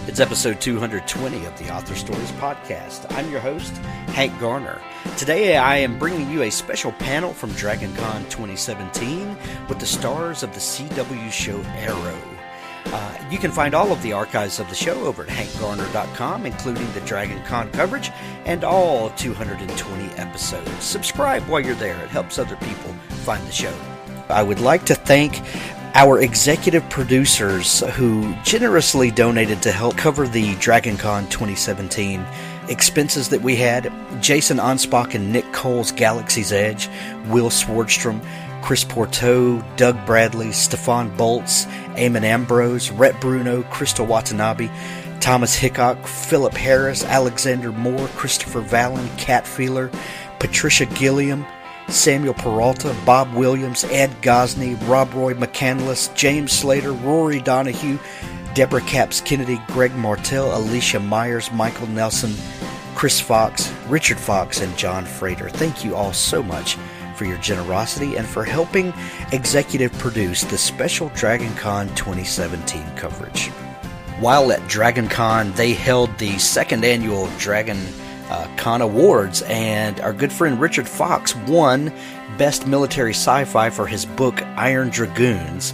It's episode 220 of the Author Stories podcast. I'm your host, Hank Garner. Today I am bringing you a special panel from DragonCon 2017 with the stars of the CW show Arrow. You can find all of the archives of the show over at hankgarner.com, including the DragonCon coverage and all 220 episodes. Subscribe while you're there. It helps other people find the show. I would like to thank our executive producers who generously donated to help cover the DragonCon 2017 expenses that we had. Jason Anspach and Nick Cole's Galaxy's Edge, Will Swardstrom, Chris Pourteau, Doug Bradley, Stefan Bolz, Eamon Ambrose, Rhett Bruno, Crystal Watanabe, Thomas Hickok, Philip Harris, Alexander Moore, Christopher Vallon, Kat Feeler, Patricia Gilliam, Samuel Peralta, Bob Williams, Ed Gosney, Rob Roy McCandless, James Slater, Rory Donahue, Deborah Capps Kennedy, Greg Martell, Alicia Myers, Michael Nelson, Chris Fox, Richard Fox, and John Frater. Thank you all so much for your generosity and for helping executive produce the special DragonCon 2017 coverage. While at DragonCon, they held the second annual DragonCon Awards, and our good friend Richard Fox won Best Military Sci-Fi for his book Iron Dragoons.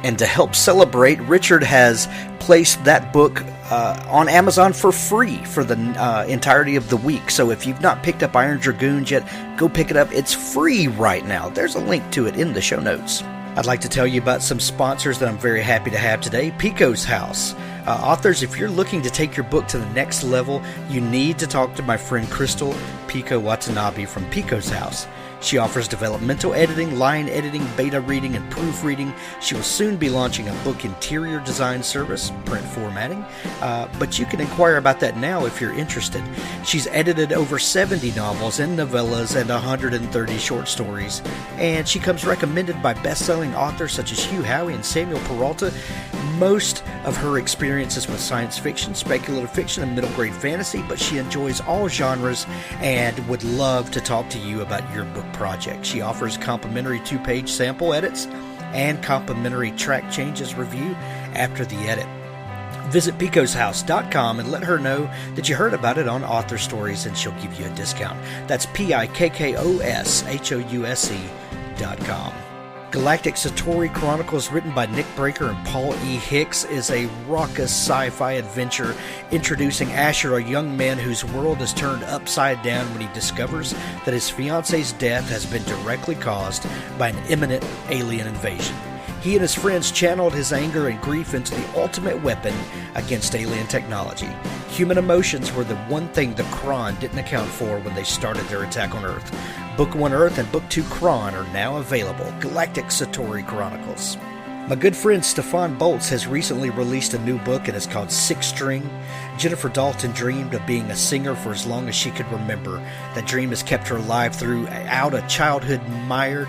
And to help celebrate, Richard has placed that book on Amazon for free for the entirety of the week. So if you've not picked up Iron Dragoons yet, go pick it up. It's free right now. There's a link to it in the show notes. I'd like to tell you about some sponsors that I'm very happy to have today. Pico's House. Authors, if you're looking to take your book to the next level, you need to talk to my friend Crystal Pico Watanabe from Pico's House. She offers developmental editing, line editing, beta reading, and proofreading. She will soon be launching a book interior design service, print formatting, but you can inquire about that now if you're interested. She's edited over 70 novels and novellas and 130 short stories, and she comes recommended by best-selling authors such as Hugh Howey and Samuel Peralta. Most of her experiences with science fiction, speculative fiction, and middle-grade fantasy, but she enjoys all genres and would love to talk to you about your book project. She offers complimentary 2-page sample edits and complimentary track changes review after the edit. Visit picoshouse.com and let her know that you heard about it on Author Stories, and she'll give you a discount. That's PIKKOSHOUSE.com. Galactic Satori Chronicles, written by Nick Breaker and Paul E. Hicks, is a raucous sci-fi adventure introducing Asher, a young man whose world is turned upside down when he discovers that his fiance's death has been directly caused by an imminent alien invasion. He and his friends channeled his anger and grief into the ultimate weapon against alien technology. Human emotions were the one thing the Kron didn't account for when they started their attack on Earth. Book 1 Earth and Book 2 Kron are now available. Galactic Satori Chronicles. My good friend Stefan Bolz has recently released a new book, and it's called Six String. Jennifer Dalton dreamed of being a singer for as long as she could remember. That dream has kept her alive throughout a childhood mired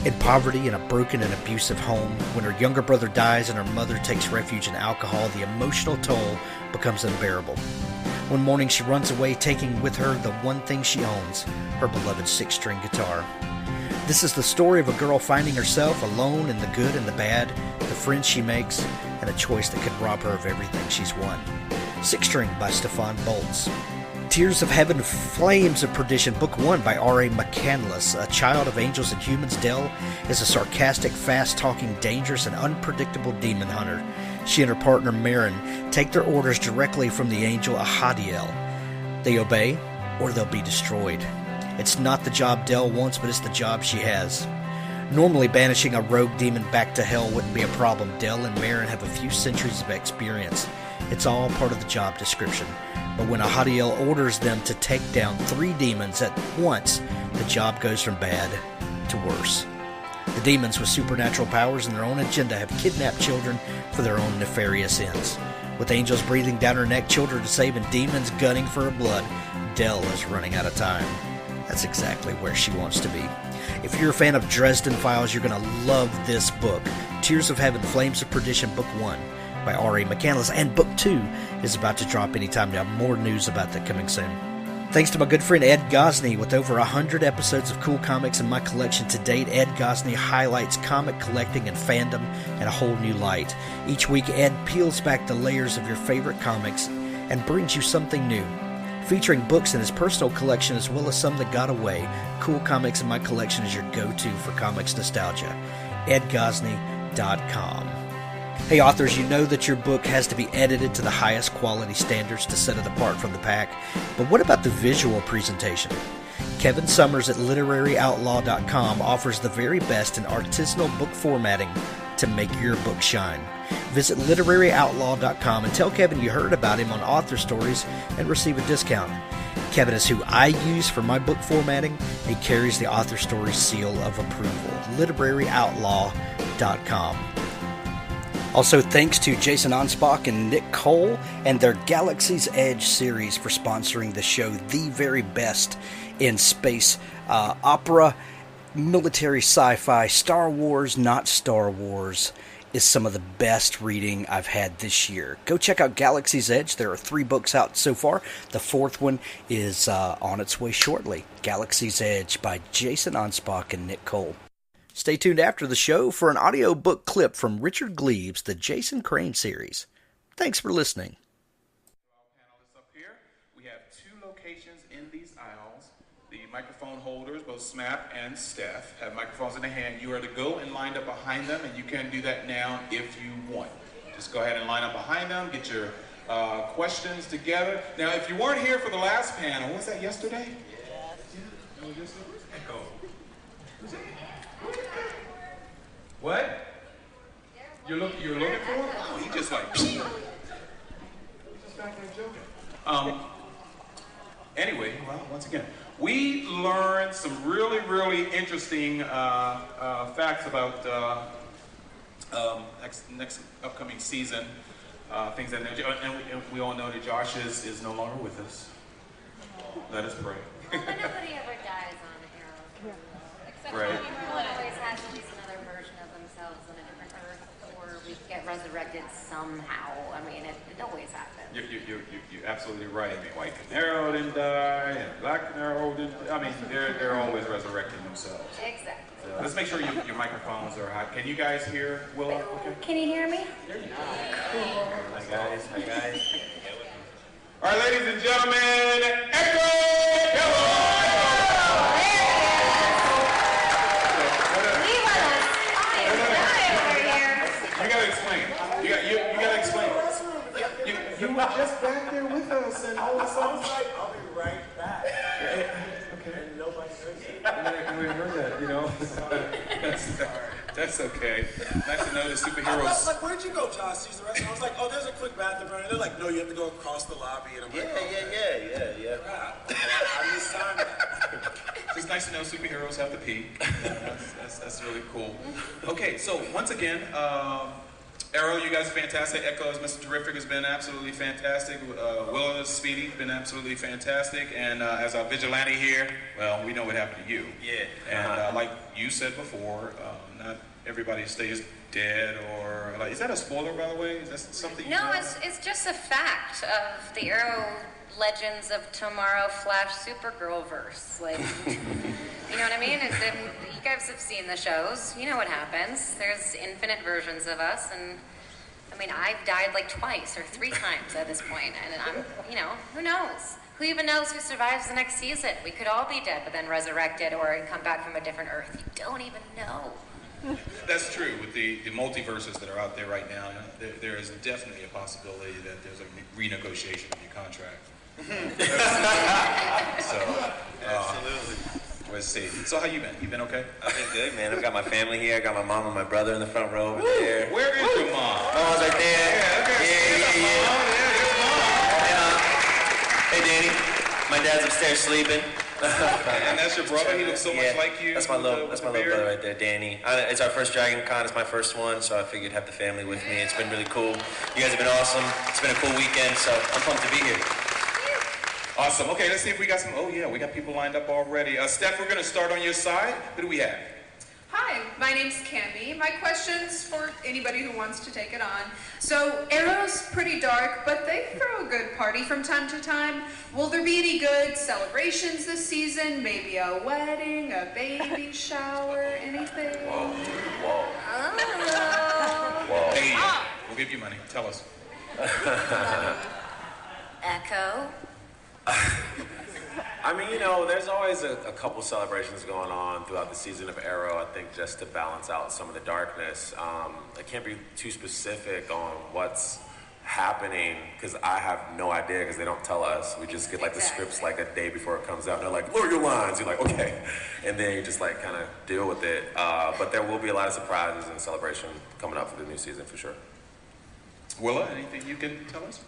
in poverty in a broken and abusive home. When her younger brother dies and her mother takes refuge in alcohol, the emotional toll becomes unbearable. One morning she runs away, taking with her the one thing she owns, her beloved six-string guitar. This is the story of a girl finding herself alone in the good and the bad, the friends she makes, and a choice that could rob her of everything she's won. Six String by Stefan Bolz. Tears of Heaven, Flames of Perdition, Book 1 by R.A. McCandless. A child of angels and humans, Dell is a sarcastic, fast-talking, dangerous, and unpredictable demon hunter. She and her partner, Marin, take their orders directly from the angel Ahadiel. They obey, or they'll be destroyed. It's not the job Dell wants, but it's the job she has. Normally, banishing a rogue demon back to hell wouldn't be a problem. Dell and Marin have a few centuries of experience. It's all part of the job description. But when Ahadiel orders them to take down 3 demons at once, the job goes from bad to worse. The demons with supernatural powers and their own agenda have kidnapped children for their own nefarious ends. With angels breathing down her neck, children to save, and demons gunning for her blood, Dell is running out of time. That's exactly where she wants to be. If you're a fan of Dresden Files, you're going to love this book. Tears of Heaven, Flames of Perdition, Book 1 by R.A. McCandless. And Book 2 is about to drop anytime now. More news about that coming soon. Thanks to my good friend Ed Gosney. With over 100 episodes of cool comics in my collection to date, Ed Gosney highlights comic collecting and fandom in a whole new light. Each week, Ed peels back the layers of your favorite comics and brings you something new. Featuring books in his personal collection as well as some that got away, Cool Comics in My Collection is your go-to for comics nostalgia. EdGosney.com. Hey authors, you know that your book has to be edited to the highest quality standards to set it apart from the pack, but what about the visual presentation? Kevin Summers at LiteraryOutlaw.com offers the very best in artisanal book formatting to make your book shine. Visit LiteraryOutlaw.com and tell Kevin you heard about him on Author Stories and receive a discount. Kevin is who I use for my book formatting. He carries the Author Stories seal of approval. LiteraryOutlaw.com. Also, thanks to Jason Anspach and Nick Cole and their Galaxy's Edge series for sponsoring the show. The very best in space opera, military sci-fi, Star Wars, not Star Wars, is some of the best reading I've had this year. Go check out Galaxy's Edge. There are 3 books out so far. The 4th one is on its way shortly. Galaxy's Edge by Jason Anspach and Nick Cole. Stay tuned after the show for an audiobook clip from Richard Gleaves' The Jason Crane series. Thanks for listening. Our panelists up here, we have 2 locations in these aisles. The microphone holders, both Smap and Steph, have microphones in their hand. You are to go and line up behind them, and you can do that now if you want. Just go ahead and line up behind them, get your questions together. Now, if you weren't here for the last panel, what was that, yesterday? Yeah. Oh, yesterday? Where's Echo? Who's that? What? You're looking for him? Oh, he just like, he's just back there joking. Anyway, well, once again, we learned some really, really interesting facts about next upcoming season. Things that, and we all know that Josh is no longer with us. Let us pray. Well, but nobody ever dies on Arrow. Except Right. people always has at least another version of themselves on a different Earth, or we get resurrected somehow. I mean, it always happens. You're absolutely right. I mean, White Canaro didn't die, and Black Canaro didn't. I mean, they're always resurrecting themselves. Exactly. So let's make sure your microphones are hot. Can you guys hear Willa? Okay. Can you hear me? There you go. Cool. Hi guys. Hi guys. All right, ladies and gentlemen, Echo Kellum! You gotta explain. You gotta explain. You were just back there with us, and all of a sudden, I'll be right back. okay. And nobody heard that. We heard that, you know. That's okay. Nice to know the I superheroes. was like, where'd you go, Josh? Use the restroom. I was like, oh, there's a quick bathroom. And they're like, no, you have to go across the lobby. And I'm like, Yeah. crap. I mistimed that. It's nice to know superheroes have to pee. That's really cool. Okay, so once again, Arrow, you guys are fantastic. Echo, Mr. Terrific, has been absolutely fantastic. Willa Speedy has been absolutely fantastic. And as our vigilante here, well, we know what happened to you. Yeah. And like you said before, not everybody stays dead or like. Is that a spoiler, by the way? Is that something? No, it's just a fact of the Arrow Legends of Tomorrow Flash Supergirl verse. Like, you know what I mean? You guys have seen the shows. You know what happens. There's infinite versions of us, and I mean, I've died like twice or 3 times at this point, and I'm, who knows? Who even knows who survives the next season? We could all be dead, but then resurrected or come back from a different Earth. You don't even know. That's true. With the multiverses that are out there right now, there is definitely a possibility that there's a renegotiation of your contract. So, Absolutely. let's see. So how you been? You been okay? I've been good, man. I've got my family here. I got my mom and my brother in the front row over there. Where is your mom? Mom's right there. Hey, Danny. My dad's upstairs sleeping. And that's your brother? He looks so much like you. That's my little brother right there, Danny. It's our first Dragon Con. It's my first one, so I figured have the family with me. It's been really cool. You guys have been awesome. It's been a cool weekend, so I'm pumped to be here. Awesome. Okay, let's see if we got some. Oh, yeah, we got people lined up already. Steph, we're going to start on your side. Who do we have? Hi, my name's Cammy. My question's for anybody who wants to take it on. So, Arrow's pretty dark, but they throw a good party from time to time. Will there be any good celebrations this season? Maybe a wedding, a baby shower, anything? Whoa. Hey, we'll give you money. Tell us. Echo? I mean, you know, there's always a couple celebrations going on throughout the season of Arrow, I think, just to balance out some of the darkness. I can't be too specific on what's happening because I have no idea because they don't tell us. We just get like the scripts like a day before it comes out. They're like, what are your lines? You're like, okay. And then you just like kind of deal with it. But there will be a lot of surprises and celebration coming up for the new season for sure. Willa, anything you can tell us?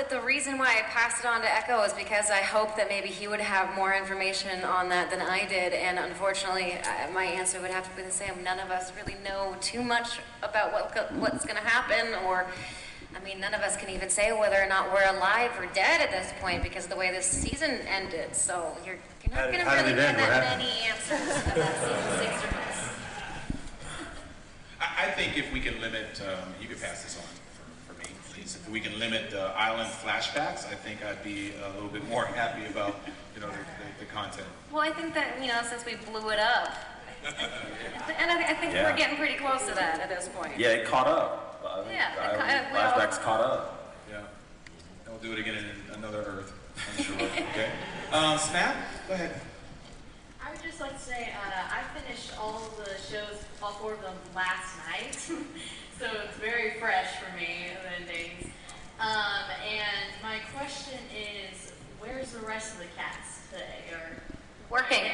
The reason why I passed it on to Echo is because I hoped that maybe he would have more information on that than I did, and unfortunately, my answer would have to be the same. None of us really know too much about what's going to happen, or, I mean, none of us can even say whether or not we're alive or dead at this point because of the way this season ended. So you're not going to really get that many answers about season 6 from us. I think if we can limit, you could pass this on. If we can limit island flashbacks, I think I'd be a little bit more happy about, you know, the content. Well, I think that, you know, since we blew it up, and I think we're getting pretty close to that at this point. Yeah, it caught up. Flashbacks caught up. Yeah. And we'll do it again in another Earth, I'm sure. Okay. Snap, go ahead. I would just like to say, I finished all the shows, all 4 of them last night. So it's very fresh for me, the endings. And my question is, where's the rest of the cast today? Or working.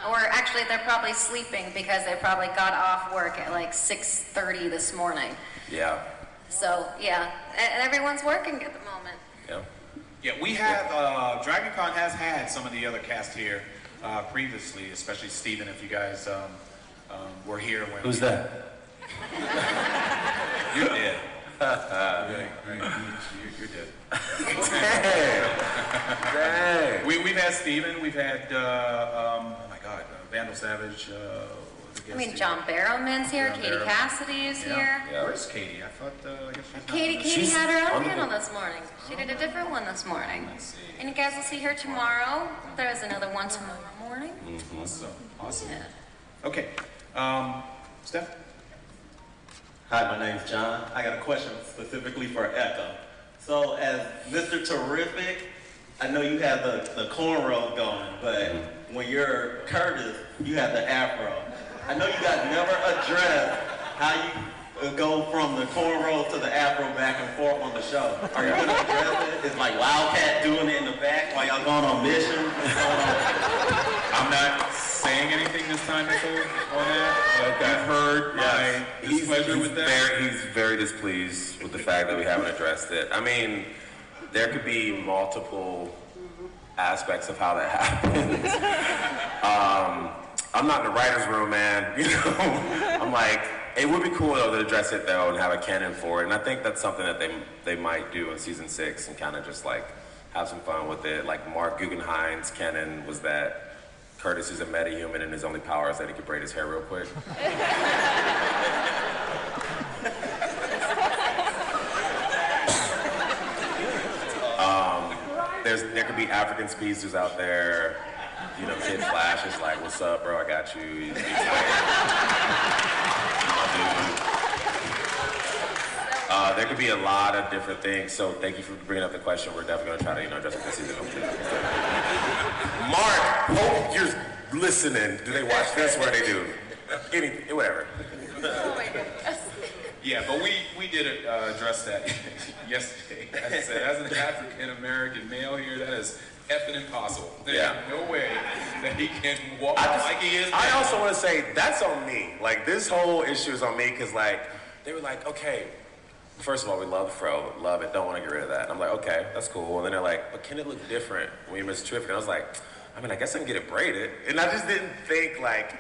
Or actually, they're probably sleeping because they probably got off work at like 6:30 this morning. Yeah. So, yeah. And everyone's working at the moment. Yeah. Yeah, we have, Dragon Con has had some of the other cast here previously, especially Steven, if you guys were here when... Who's that? You're dead. Right. You're dead. Dang. We've had Steven, we've had, oh my God, Vandal Savage. I mean, John Barrowman's here, Katie Cassidy is here. Yeah. Where's Katie? I thought, I guess Katie had her own panel this morning. She did a different one this morning. And you guys will see her tomorrow. There's another one tomorrow morning. Mm-hmm. Awesome. Yeah. Okay. Steph? Hi, my name's John. I got a question specifically for Echo. So as Mr. Terrific, I know you have the cornrows going, but when you're Curtis, you have the afro. I know you guys never addressed how you go from the cornrows to the afro back and forth on the show. Are you gonna address it? It's like Wildcat doing it in the back while y'all going on mission. I'm not saying anything this time, Echo, on that. But I've heard my displeasure with that. He's very displeased with the fact that we haven't addressed it. I mean, there could be multiple aspects of how that happens. I'm not in the writer's room, man. You know, I'm like, it would be cool though to address it though and have a canon for it. And I think that's something that they might do in season 6 and kind of just like have some fun with it. Like Mark Guggenheim's canon was that Curtis is a metahuman and his only power is that he can braid his hair real quick. There could be African speedsters out there. You know, Kid Flash is like, what's up, bro? I got you. He's there could be a lot of different things. So thank you for bringing up the question. We're definitely going to try to, address it this season. Mark, hope you're listening. Do they watch this? What do they do? Anything, whatever. Yeah, but we did address that yesterday. I said, as an African-American male here, that is effing impossible. There's no way that he can walk like he is now. I also want to say, that's on me. Like, this whole issue is on me because, like, they were like, okay, first of all, we love the fro, love it, don't want to get rid of that. And I'm like, okay, that's cool. And then they're like, but can it look different when you're Mr. Terrific? And I was like, I mean, I guess I can get it braided. And I just didn't think, like,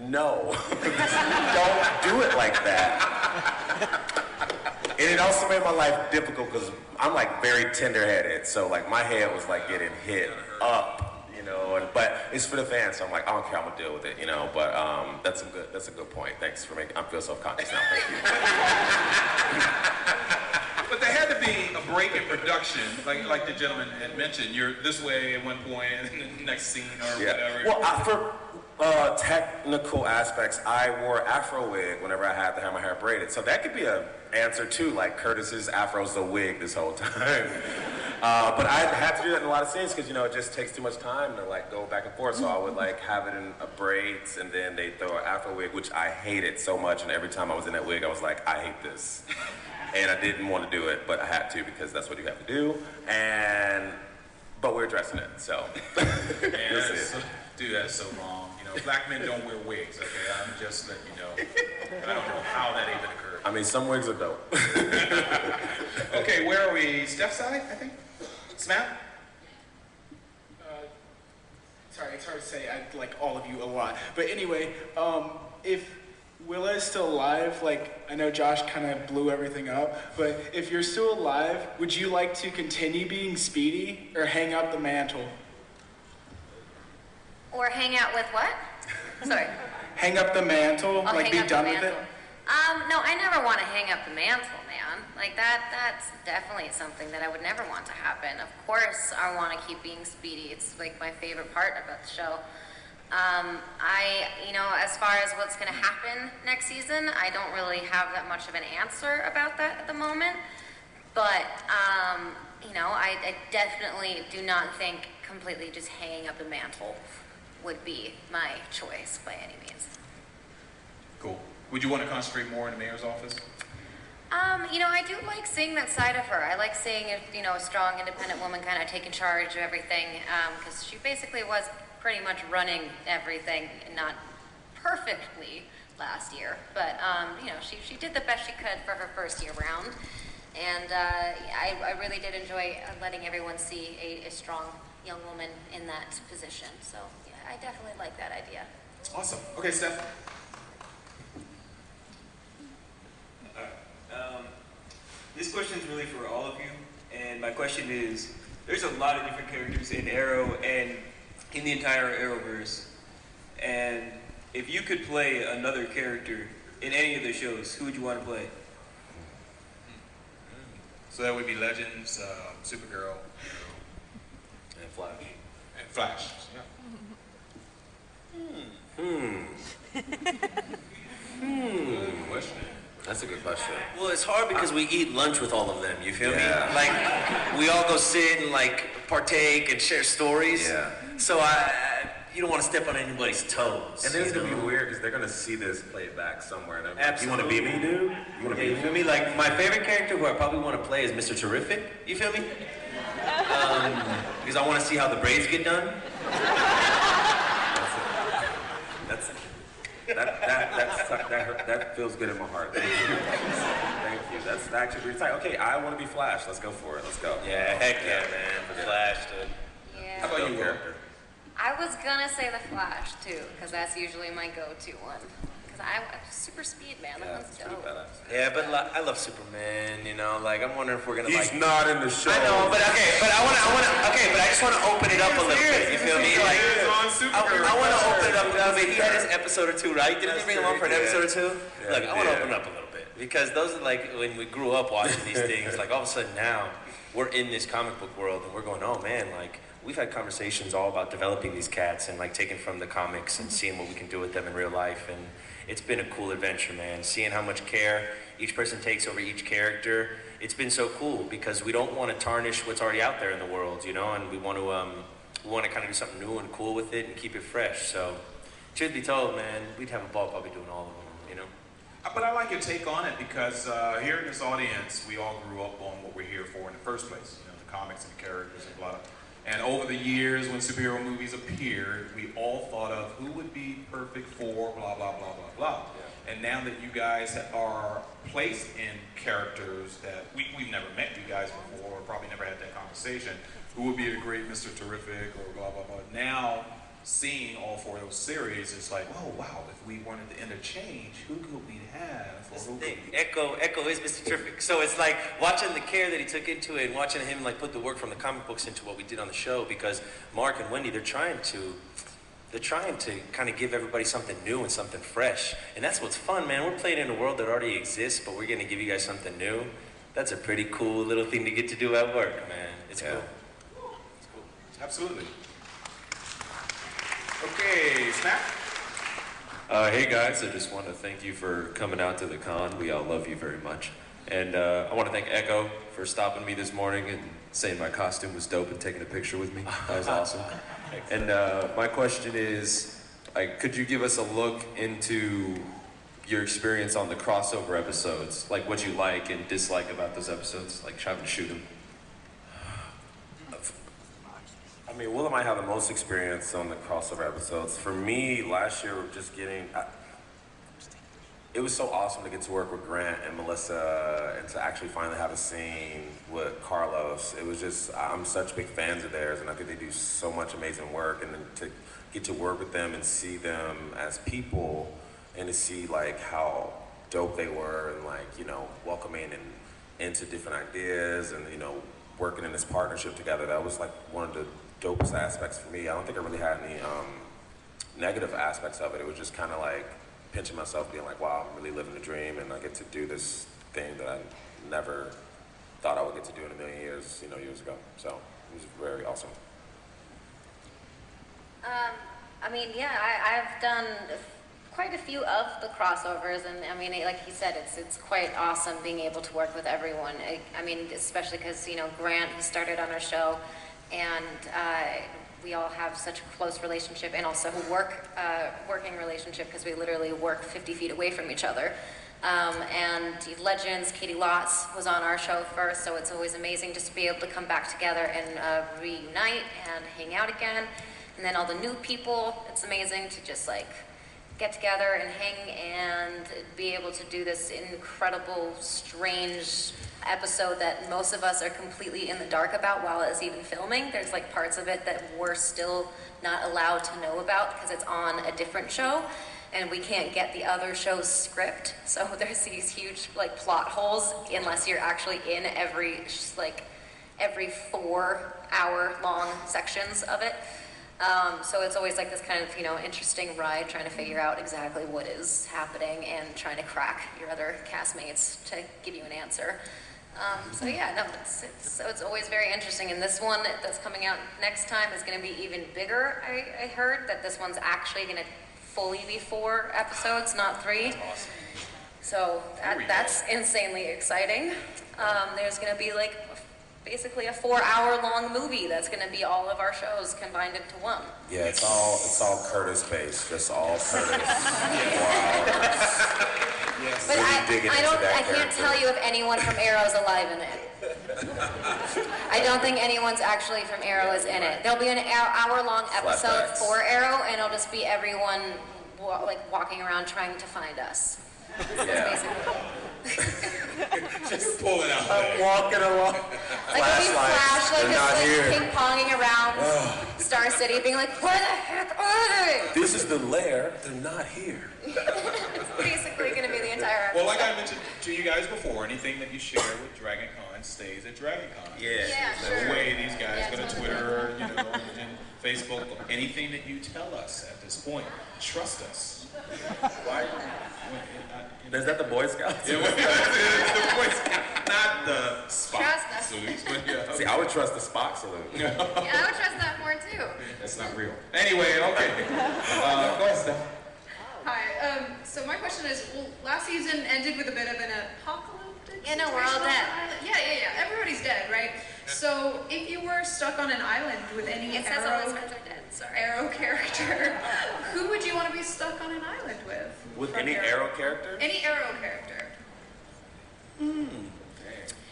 no, don't do it like that. And it also made my life difficult because I'm like very tender-headed. So like my head was like getting hit up, you know. But it's for the fans, so I'm like, I don't care, I'm gonna deal with it, you know. But that's a good point. Thanks for making. I feel self-conscious now. Thank you. But there had to be a break in production, like the gentleman had mentioned. You're this way at one point, and then the next scene or whatever. Well, for technical aspects, I wore afro wig whenever I had to have my hair braided. So that could be an answer too, like Curtis's afro's the wig this whole time. But I had to do that in a lot of scenes because, you know, it just takes too much time to like go back and forth. So I would like have it in a braids and then they throw an afro wig, which I hated so much. And every time I was in that wig, I was like, I hate this. And I didn't want to do it, but I had to because that's what you have to do. But we're addressing it, so. Dude, that's so wrong. You know, black men don't wear wigs, okay? I'm just letting you know. I don't know how that even occurred. I mean, some wigs are dope. Okay, where are we? Steph's side, I think? Smap? Sorry, it's hard to say. I like all of you a lot. But anyway, if Willa is still alive, like, I know Josh kind of blew everything up, but if you're still alive, would you like to continue being Speedy or hang up the mantle? Or hang out with what? Sorry. Hang up the mantle, like be done with it? No, I never want to hang up the mantle, man. Like that's definitely something that I would never want to happen. Of course I want to keep being Speedy. It's like my favorite part about the show. You know, as far as what's going to happen next season, I don't really have that much of an answer about that at the moment. But, you know, I definitely do not think completely just hanging up the mantle would be my choice by any means. Cool. Would you want to concentrate more in the mayor's office? You know, I do like seeing that side of her. I like seeing, you know, a strong, independent woman kind of taking charge of everything, because she basically was pretty much running everything, not perfectly last year, but you know, she did the best she could for her first year round, and I really did enjoy letting everyone see a strong young woman in that position. So yeah, I definitely like that idea. Awesome. Okay, Steph. This question is really for all of you, and my question is, there's a lot of different characters in Arrow and in the entire Arrowverse, and if you could play another character in any of the shows, who would you want to play? So that would be Legends, Supergirl, And Flash. and Flash. Yeah. Good question. That's a good question. Well, it's hard because we eat lunch with all of them, you feel me? Yeah. Like, we all go sit and, like, partake and share stories. Yeah. So you don't want to step on anybody's toes. And then it's going to be weird because they're going to see this played back somewhere. And Absolutely. You want to be me, dude? You want to Yeah, be you feel me? Like, my favorite character who I probably want to play is Mr. Terrific. You feel me? Because I want to see how the braids get done. That feels good in my heart. Thank you. Thank you. That's actually really tight. Okay, I want to be Flash. Let's go for it. Let's go. Yeah, heck yeah, man. Flash, dude. Yeah. How about you, Will? I was gonna say the Flash too, because that's usually my go-to one. Because I'm super speed, man. That one's dope. Yeah, but I love Superman, you know, like, I'm wondering if we're gonna, He's like... not in the show. I know, but okay, but I just wanna open it up a little bit, you feel me? Like, I wanna open it up a little bit. He had his episode or two, right? Didn't he bring him on for an episode or two? Yeah, Look, I wanna open it up a little bit, because those are like, when we grew up watching these things, like, all of a sudden now, we're in this comic book world, and we're going, oh man, like, we've had conversations all about developing these cats and like taking from the comics and seeing what we can do with them in real life, and it's been a cool adventure, man. Seeing how much care each person takes over each character, it's been so cool because we don't want to tarnish what's already out there in the world, you know, and we want to kind of do something new and cool with it and keep it fresh. So, truth be told, man, we'd have a ball probably doing all of them, you know. But I like your take on it because here in this audience, we all grew up on what we're here for in the first place. You know, the comics and the characters and blah, blah. And over the years, when superhero movies appeared, we all thought of who would be perfect for blah, blah, blah, blah, blah. Yeah. And now that you guys are placed in characters that we've never met you guys before, or probably never had that conversation, who would be a great Mr. Terrific or blah, blah, blah. Now, seeing all 4 of those series, it's like, oh wow, if we wanted to interchange, who could we have? That's the thing. Echo is Mr. Terrific. So it's like watching the care that he took into it and watching him like put the work from the comic books into what we did on the show, because Mark and Wendy, they're trying to kind of give everybody something new and something fresh. And that's what's fun, man. We're playing in a world that already exists, but we're going to give you guys something new. That's a pretty cool little thing to get to do at work, man. It's cool. It's cool. Absolutely. Okay, Snap. Hey guys, I just want to thank you for coming out to the con. We all love you very much. And I want to thank Echo for stopping me this morning and saying my costume was dope and taking a picture with me. That was awesome. And my question is, could you give us a look into your experience on the crossover episodes? Like what you like and dislike about those episodes? Like having to shoot them? I mean, Willa might have the most experience on the crossover episodes. For me, last year, just getting... it was so awesome to get to work with Grant and Melissa and to actually finally have a scene with Carlos. It was just... I'm such big fans of theirs, and I think they do so much amazing work. And then to get to work with them and see them as people and to see, like, how dope they were and, like, you know, welcoming and into different ideas and, you know, working in this partnership together. That was, like, one of the dopest aspects for me. I don't think I really had any negative aspects of it. It was just kind of like pinching myself, being like, wow, I'm really living the dream, and I get to do this thing that I never thought I would get to do in a million years, you know, years ago. So it was very awesome. I mean, yeah, I've done quite a few of the crossovers, and I mean, like he said, it's quite awesome being able to work with everyone. I mean, especially because, you know, Grant, he started on our show, and we all have such a close relationship, and also working relationship, because we literally work 50 feet away from each other. And Legends, Katie Lotz was on our show first, so it's always amazing just to be able to come back together and reunite and hang out again. And then all the new people, it's amazing to just like get together and hang and be able to do this incredible, strange episode that most of us are completely in the dark about while it's even filming. There's like parts of it that we're still not allowed to know about because it's on a different show and we can't get the other show's script. So there's these huge like plot holes unless you're actually in every 4-hour long sections of it. So it's always like this kind of, you know, interesting ride trying to figure out exactly what is happening and trying to crack your other castmates to give you an answer. So yeah, no, it's always very interesting. And this one that's coming out next time is going to be even bigger. I heard that this one's actually going to fully be 4 episodes, not 3. That's awesome. So that's insanely exciting. There's going to be like basically a 4-hour long movie that's going to be all of our shows combined into one. Yeah, it's all Curtis based, just all Curtis. 4 hours. Yes. But I can't tell you if anyone from Arrow is alive in it. I don't think anyone's actually from Arrow is in it. There'll be an hour-long episode for Arrow, and it'll just be everyone walking around trying to find us. That's Just pull it out. I'm walking along. Like flashlights, just ping-ponging around Star City, being like, where the heck are they? This is the lair. They're not here. It's basically going to be the entire episode. Well, like I mentioned to you guys before, anything that you share with Dragon Con stays at Dragon Con. Yeah, There's sure. no way these guys go to Twitter, you know, and Facebook. Anything that you tell us at this point, trust us. Why? Is that the Boy Scouts? Yeah, it's the Boy Scouts, not the Spock Trust us. salutes. But yeah. See, I would trust the Spock salute. Yeah, I would trust that more too. That's not real. Anyway, okay. Go ahead, Steph. Hi. So my question is, well, last season ended with a bit of an apocalyptic. Yeah, no, we're all dead. Yeah. Everybody's dead, right? So if you were stuck on an island with any It says all those friends are dead. Sorry. Arrow character, who would you want to be stuck on an island with? With From any Arrow character? Any Arrow character.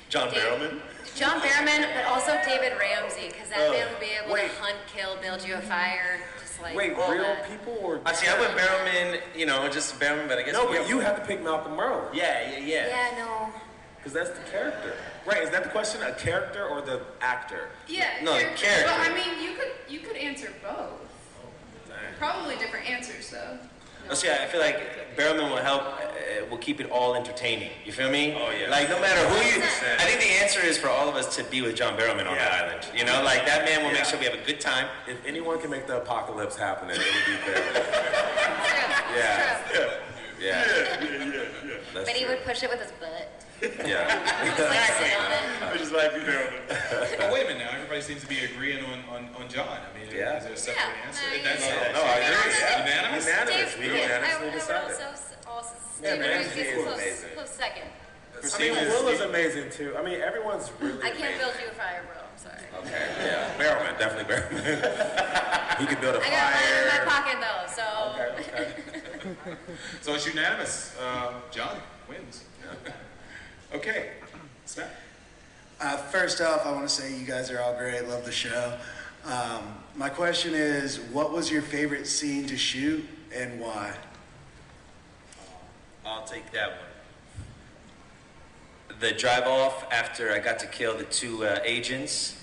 John Barrowman? John Barrowman, but also David Ramsey, because that man would be able to hunt, kill, build you a fire, just like Wait, all real that. people or? Actually, I went Barrowman, you know, just Barrowman, but I guess... No, but you have to pick Malcolm Merle. Yeah. Yeah, no. Because that's the character. Right, is that the question? A character or the actor? Yeah. No, the character. But I mean, you could answer both. Probably different answers, though. See, I feel like Barrowman will help, will keep it all entertaining. You feel me? Oh, yeah. Like, no matter who you... I think the answer is for all of us to be with John Barrowman on the island. You know, like, that man will make sure we have a good time. If anyone can make the apocalypse happen, then it would be Barrowman. Yeah. But he would push it with his butt. Yeah. Just like sit on it. I just like you doing it. Oh, wait a minute now. Everybody seems to be agreing on John. I mean, is there a separate answer? That's No, I agree. Yeah. Unanimous? Unanimous. We I unanimously would decided. also Yeah, Stephen man, Reeves he is is amazing. close second. I mean, Willa's amazing too. I mean, everyone's really I can't build you a fire, bro. I'm sorry. Okay, yeah. Barrowman, definitely Barrowman. He could build a I fire. got mine in my pocket though, so. Okay. So it's unanimous. John wins. Okay. Snap. First off, I want to say you guys are all great. Love the show. My question is, what was your favorite scene to shoot and why? I'll take that one. The drive off after I got to kill the two agents,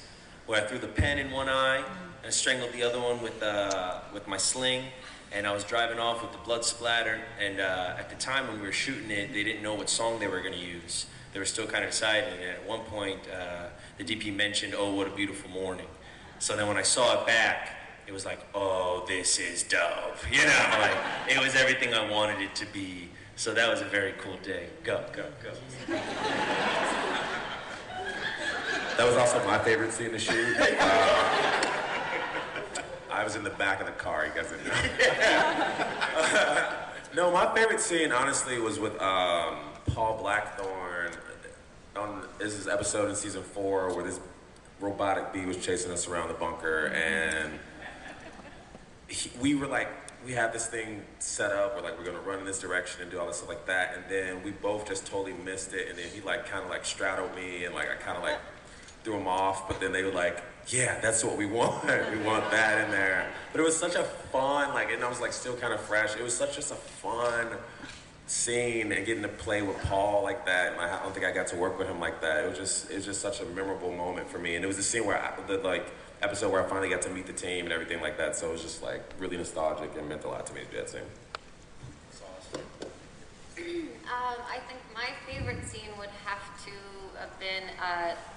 where I threw the pen in one eye and strangled the other one with my sling, and I was driving off with the blood splatter. And at the time when we were shooting it, they didn't know what song they were going to use. They were still kind of deciding. And at one point, the DP mentioned, "Oh, what a beautiful morning." So then when I saw it back, it was like, "Oh, this is dope." You know, like it was everything I wanted it to be. So that was a very cool day. Go. That was also my favorite scene to shoot. I was in the back of the car, you guys didn't know. No, my favorite scene, honestly, was with Paul Blackthorne. This is episode in season 4 where this robotic bee was chasing us around the bunker, and we were like, we had this thing set up, we're gonna run in this direction and do all this stuff like that, and then we both just totally missed it, and then he kind of straddled me, and I kind of threw him off, but then they were like, yeah, that's what we want. We want that in there. But it was such a fun, and I was still kind of fresh. It was just a fun scene, and getting to play with Paul like that, and I don't think I got to work with him like that. It was just such a memorable moment for me, and it was the scene where episode where I finally got to meet the team and everything like that, so it was just really nostalgic and meant a lot to me to do that scene. I think my favorite scene would have to have been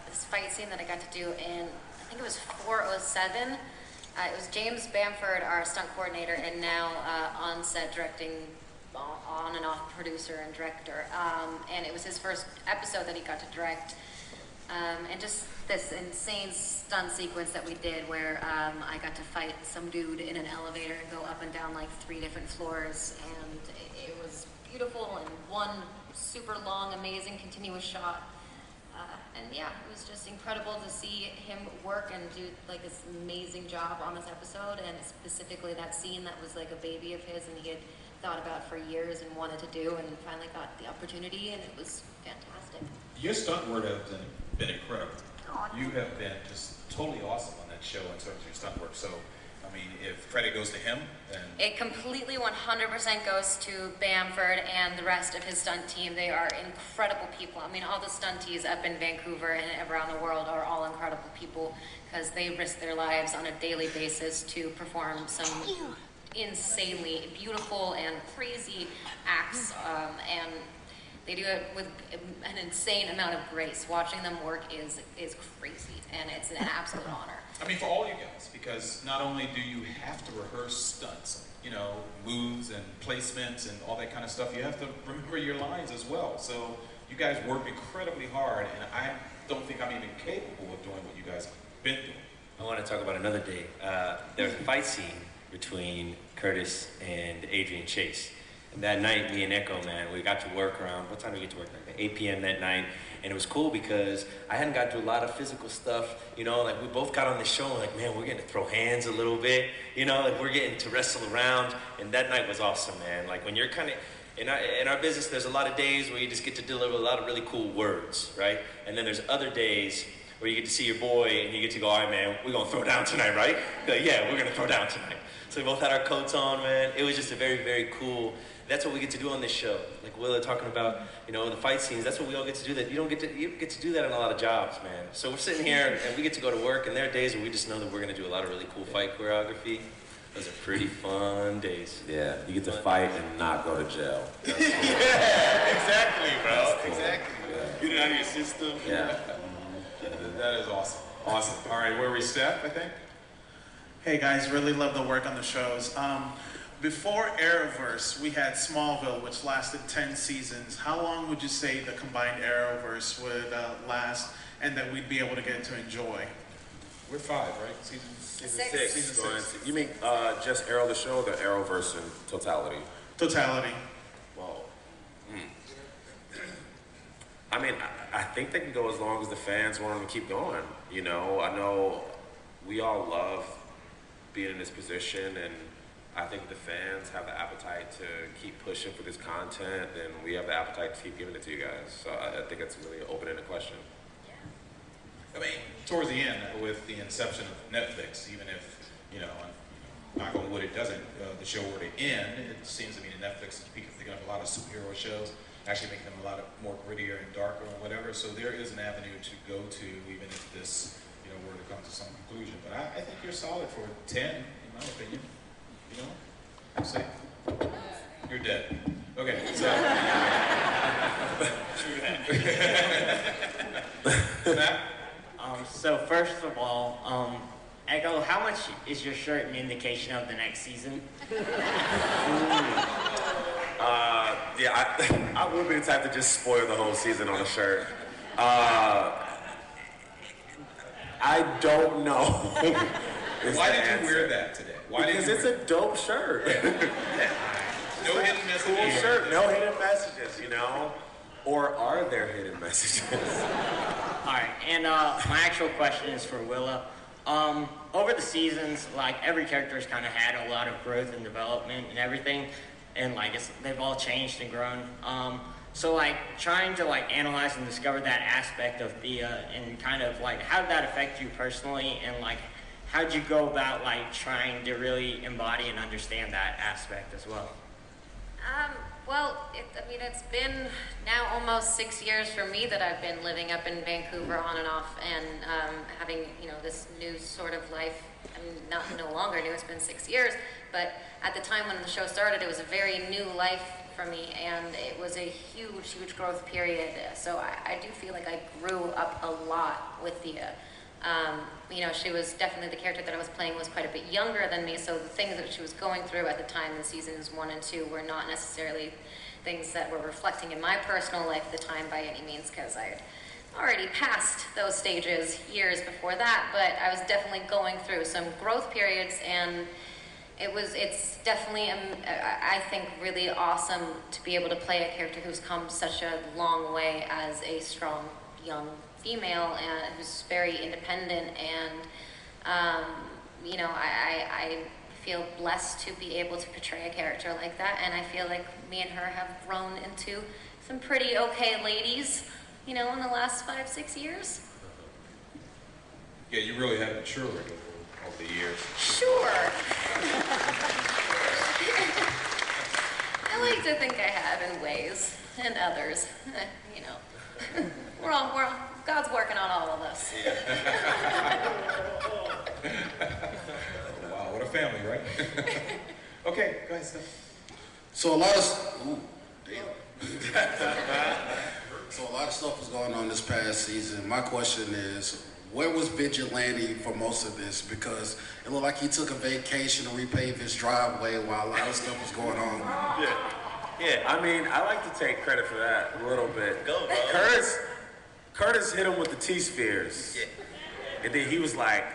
this fight scene that I got to do in, I think it was 407. It was James Bamford, our stunt coordinator, and now on set directing, on and off producer and director. And it was his first episode that he got to direct. And just this insane stunt sequence that we did where I got to fight some dude in an elevator and go up and down 3 different floors, and it was beautiful and one super long, amazing, continuous shot. And yeah, it was just incredible to see him work and do this amazing job on this episode, and specifically that scene that was a baby of his and he had thought about for years and wanted to do, and finally got the opportunity, and it was fantastic. Your stunt work has been incredible. You have been just totally awesome on that show in terms of your stunt work. So, I mean, if credit goes to him, then... It completely 100% goes to Bamford and the rest of his stunt team. They are incredible people. I mean, all the stunties up in Vancouver and around the world are all incredible people because they risk their lives on a daily basis to perform some insanely beautiful and crazy acts, and they do it with an insane amount of grace. Watching them work is crazy, and it's an absolute honor. I mean, for all you guys, because not only do you have to rehearse stunts, moves and placements and all that kind of stuff, you have to remember your lines as well. So you guys work incredibly hard, and I don't think I'm even capable of doing what you guys have been doing. I want to talk about another day. There was a fight scene between Curtis and Adrian Chase. And that night, me and Echo, man, we got to work around, what time did we get to work? 8 p.m. that night. And it was cool because I hadn't got to do a lot of physical stuff, we both got on the show and man, we're getting to throw hands a little bit, we're getting to wrestle around. And that night was awesome, man. When you're kind of, in our business, there's a lot of days where you just get to deliver a lot of really cool words, right? And then there's other days where you get to see your boy and you get to go, all right, man, we're going to throw down tonight, right? Yeah, we're going to throw down tonight. So we both had our coats on, man. It was just a very, very cool. That's what we get to do on this show. Willa talking about, the fight scenes. That's what we all get to do. That you get to do that in a lot of jobs, man. So we're sitting here and we get to go to work, and there are days where we just know that we're going to do a lot of really cool fight choreography. Those are pretty fun days. Yeah, you get to fight and not go to jail. Yeah, exactly, bro. Cool. Exactly. Yeah. Get it out of your system. Yeah. That is awesome. Awesome. All right, where we Steph, I think? Hey guys, really love the work on the shows. Before Arrowverse, we had Smallville, which lasted 10 seasons. How long would you say the combined Arrowverse would last and that we'd be able to get to enjoy? We're 5, right? Season 6. Season 6. You mean just Arrow the show, or the Arrowverse in totality? Totality. Whoa. I mean, I think they can go as long as the fans want them to keep going. You know, I know we all love being in this position, and I think the fans have the appetite to keep pushing for this content, and we have the appetite to keep giving it to you guys. So I think it's really an open-ended question. I mean, towards the end, with the inception of Netflix, even if, knock on wood, it doesn't, the show were to end, it seems to me that Netflix is picking up a lot of superhero shows, actually making them a lot more grittier and darker or whatever. So there is an avenue to go to, even if this, were to come to some conclusion. But I think you're solid for 10, in my opinion. I'd say you're dead. Okay, so. Snap? So first of all, Echo, how much is your shirt an indication of the next season? Yeah, I would be the type to just spoil the whole season on a shirt. I don't know. Why did you wear that today? Because it's a dope shirt. No hidden messages. Cool shirt, no hidden messages, Or are there hidden messages? All right, and my actual question is for Willa. Over the seasons, every character has kind of had a lot of growth and development and everything, and they've all changed and grown. So trying to analyze and discover that aspect of Thea and kind of how did that affect you personally, and how did you go about trying to really embody and understand that aspect as well? It's been now almost 6 years for me that I've been living up in Vancouver on and off, and having this new sort of life. No longer new. It's been 6 years, but at the time when the show started, it was a very new life for me, and it was a huge growth period. So I do feel like I grew up a lot with Thea. She was definitely the character that I was playing was quite a bit younger than me, so the things that she was going through at the time in seasons 1 and 2 were not necessarily things that were reflecting in my personal life at the time by any means, because I had already passed those stages years before that, but I was definitely going through some growth periods, and it's definitely, I think, really awesome to be able to play a character who's come such a long way as a strong, young female and who's very independent, and I feel blessed to be able to portray a character like that, and I feel like me and her have grown into some pretty okay ladies, in the last 5-6 years. Yeah, you really have matured over the years. Sure. I like to think I have in ways, and others, God's working on all of us. Wow, what a family, right? Okay, go ahead, Steph. So a lot of stuff was going on this past season. My question is, where was Vigilante for most of this? Because it looked like he took a vacation to repave his driveway while a lot of stuff was going on. Yeah. I mean, I like to take credit for that a little bit. Go, bro. Curtis hit him with the T-spheres. Yeah. And then he was like,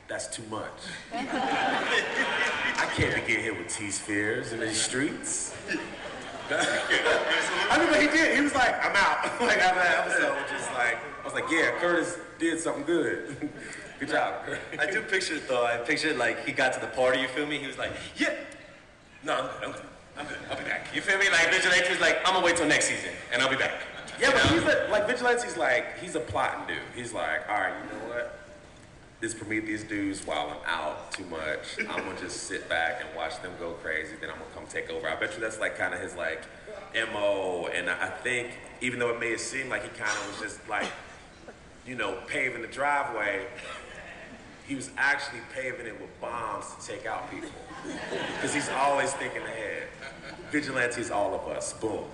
that's too much. I can't be getting hit with T-spheres in these streets. I mean, but he did. He was like, I'm out. After that episode, I was like, yeah, Curtis did something good. Good job. I do picture it though. I picture it he got to the party, you feel me? He was like, yeah. No, I'm good. I'll be back. You feel me? Vigilante's I'm gonna wait till next season and I'll be back. Yeah, but he's Vigilante's he's a plotting dude. He's like, all right, you know what? This Prometheus dude's wilding out too much. I'm gonna just sit back and watch them go crazy, then I'm gonna come take over. I bet you that's kind of his MO, and I think even though it may have seemed like he kind of was just paving the driveway, he was actually paving it with bombs to take out people. Because he's always thinking ahead. Vigilantes, all of us. Boom.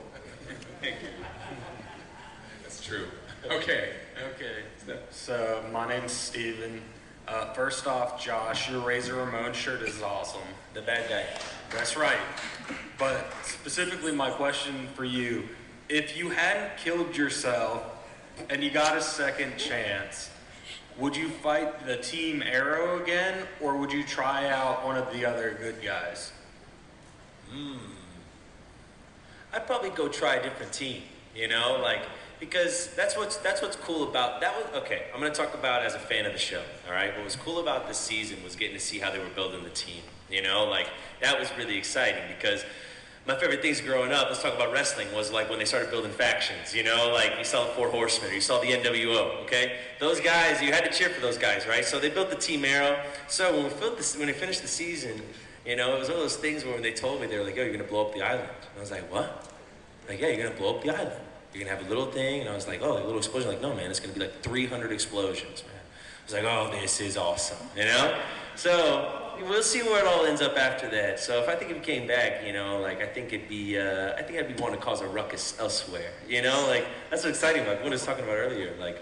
That's true. Okay. So, my name's Steven. First off, Josh, your Razor Ramon shirt is awesome. The bad guy. That's right. But specifically, my question for you, if you hadn't killed yourself and you got a second chance, would you fight the Team Arrow again, or would you try out one of the other good guys? I'd probably go try a different team, because that's what's cool about that. I'm going to talk about as a fan of the show. All right, what was cool about this season was getting to see how they were building the team. That was really exciting because my favorite things growing up, let's talk about wrestling, was like when they started building factions. You saw the Four Horsemen, or you saw the NWO. Okay, those guys, you had to cheer for those guys, right? So they built the Team Arrow. So when they finished the season, it was one of those things where when they told me, they were like, "Yo, you're gonna blow up the island." And I was like, "What?" Like, "Yeah, you're gonna blow up the island. You're gonna have a little thing." And I was like, "Oh, a little explosion." Like, "No, man, it's gonna be like 300 explosions, man." I was like, "Oh, this is awesome," So we'll see where it all ends up after that. So if it came back, I think I'd be wanting to cause a ruckus elsewhere. That's what's exciting. Like what I was talking about earlier. Like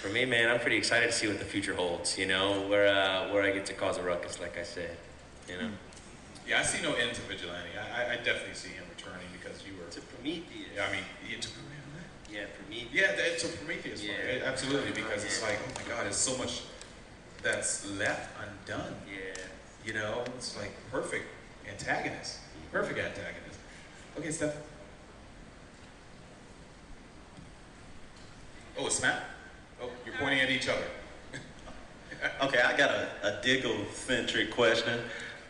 for me, man, I'm pretty excited to see what the future holds. Where I get to cause a ruckus, like I said. Yeah, I see no end to Vigilante. I definitely see him returning because you were to Prometheus. Yeah, I mean, Prometheus. Yeah, to Prometheus. Yeah, absolutely, because it's like, oh my God, there's so much that's left undone. Yeah. It's like perfect antagonist. Perfect antagonist. Okay, Steph. Oh, it's Matt? Oh, you're pointing at each other. Okay, I got a Diggle-centric question.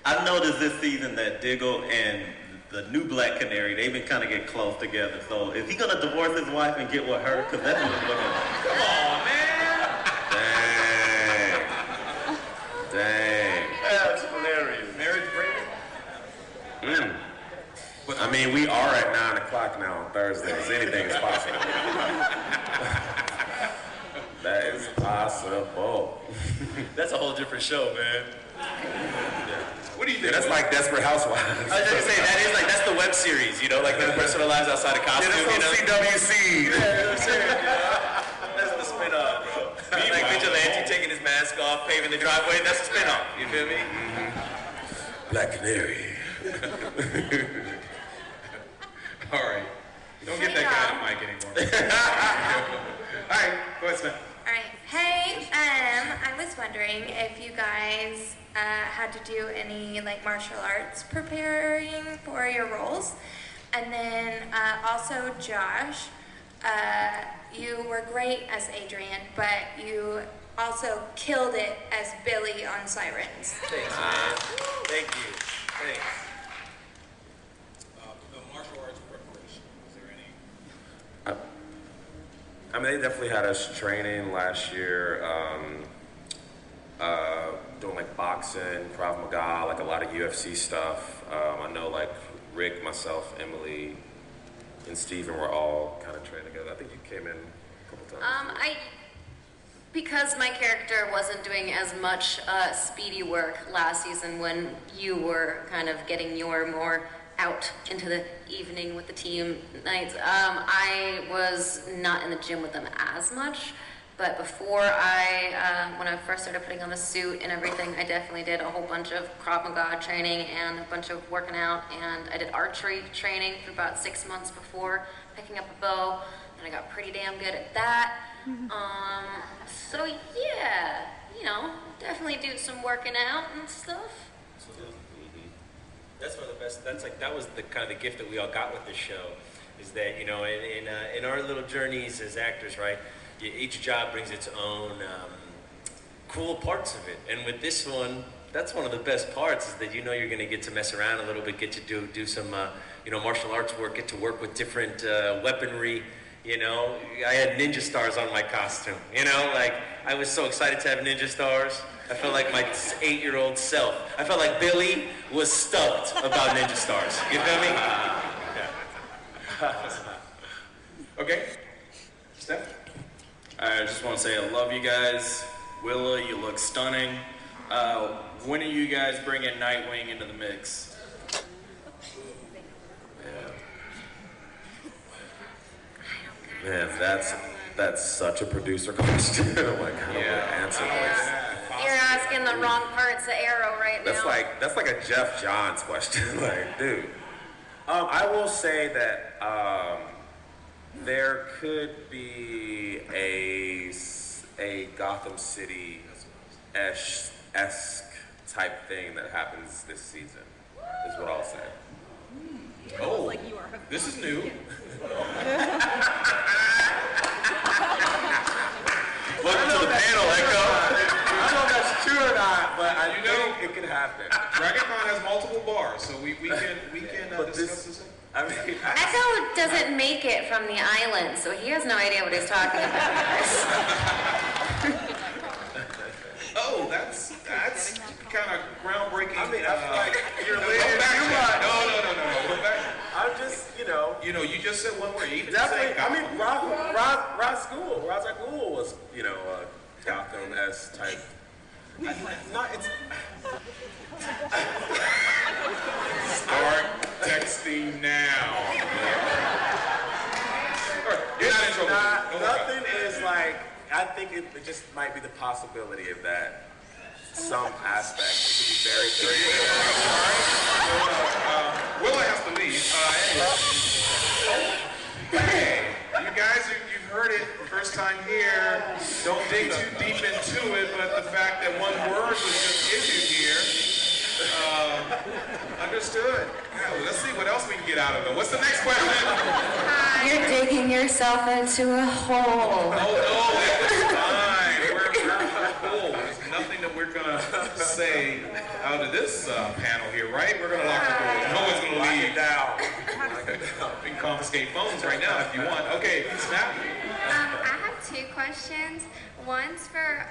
I noticed this season that Diggle and the new Black Canary, they've been kind of getting close together. So is he gonna divorce his wife and get with her? Because that's what it's looking like. Come on, man! Dang. That's hilarious. Marriage break? I mean, we are at 9 o'clock now on Thursdays. Anything is possible. That is possible. That's a whole different show, man. What do you think? That's like Desperate Housewives. I was just saying, that's the web series, like the personal lives outside of costume, CWC. That's the spin-off, bro. Like Vigilante taking his mask off, paving the driveway, that's a spin-off, you feel me? Black Canary. All right. Don't get that guy on mic anymore. All right, go ahead, Smith. All right. Hey, I was wondering if you guys had to do any martial arts preparing for your roles, and then also Josh, you were great as Adrian, but you also killed it as Billy on Sirens. Thanks, man. Thank you. Thanks. The martial arts preparation, was there any? I mean, they definitely had us training last year, doing boxing, Krav Maga, a lot of UFC stuff. I know Rick, myself, Emily, and Steven were all kind of trained together. I think you came in a couple times. Because my character wasn't doing as much speedy work last season when you were kind of getting your more out into the evening with the team nights, I was not in the gym with them as much. But before when I first started putting on the suit and everything, I definitely did a whole bunch of Krav Maga training and a bunch of working out, and I did archery training for about 6 months before picking up a bow, and I got pretty damn good at that. So yeah, definitely do some working out and stuff. That's one of the best. That was the kind of the gift that we all got with this show, is that in our little journeys as actors, right? Each job brings its own cool parts of it, and with this one, that's one of the best parts, is that you're going to get to mess around a little bit, get to do some martial arts work, get to work with different weaponry. I had ninja stars on my costume. I was so excited to have ninja stars. I felt like my 8-year-old self. I felt like Billy was stoked about ninja stars. You feel me? Okay. Steph? I just want to say I love you guys. Willa, you look stunning. When are you guys bringing Nightwing into the mix? Man, that's such a producer question. Like, how do I answer this? You're asking the wrong parts of Arrow right now. That's like a Jeff Johns question. Like, dude. I will say that there could be a Gotham City-esque type thing that happens this season, is what I'll say. Oh, this is new. Welcome to the panel, Echo. I don't know if that's true or not, but I think it could happen. DragonCon has multiple bars, so we can discuss this. I mean, Echo doesn't make it from the island, so he has no idea what he's talking about. Oh, that's kind of groundbreaking. I mean, I feel like you're leaning too much. No. We're back. I'm just, you just said one word. Even definitely. I mean, Ra's al Ghul was, Gotham-esque type. Start texting now. You're not in trouble. Nothing is like. I think it just might be the possibility of that. Some aspect. It could be very Willa has to leave. Hey, you guys, you've heard it first time here. Don't dig too deep into it, but the fact that one word was just issued here, understood. Yeah, well, let's see what else we can get out of it. What's the next question? You're digging yourself into a hole. Oh, no, it's fine. We're cool. There's nothing that we're going to say out of this panel here, right? We're going to lock the doors. No one's going to leave. We can confiscate phones right now if you want. Okay, Snap. I have two questions. One's for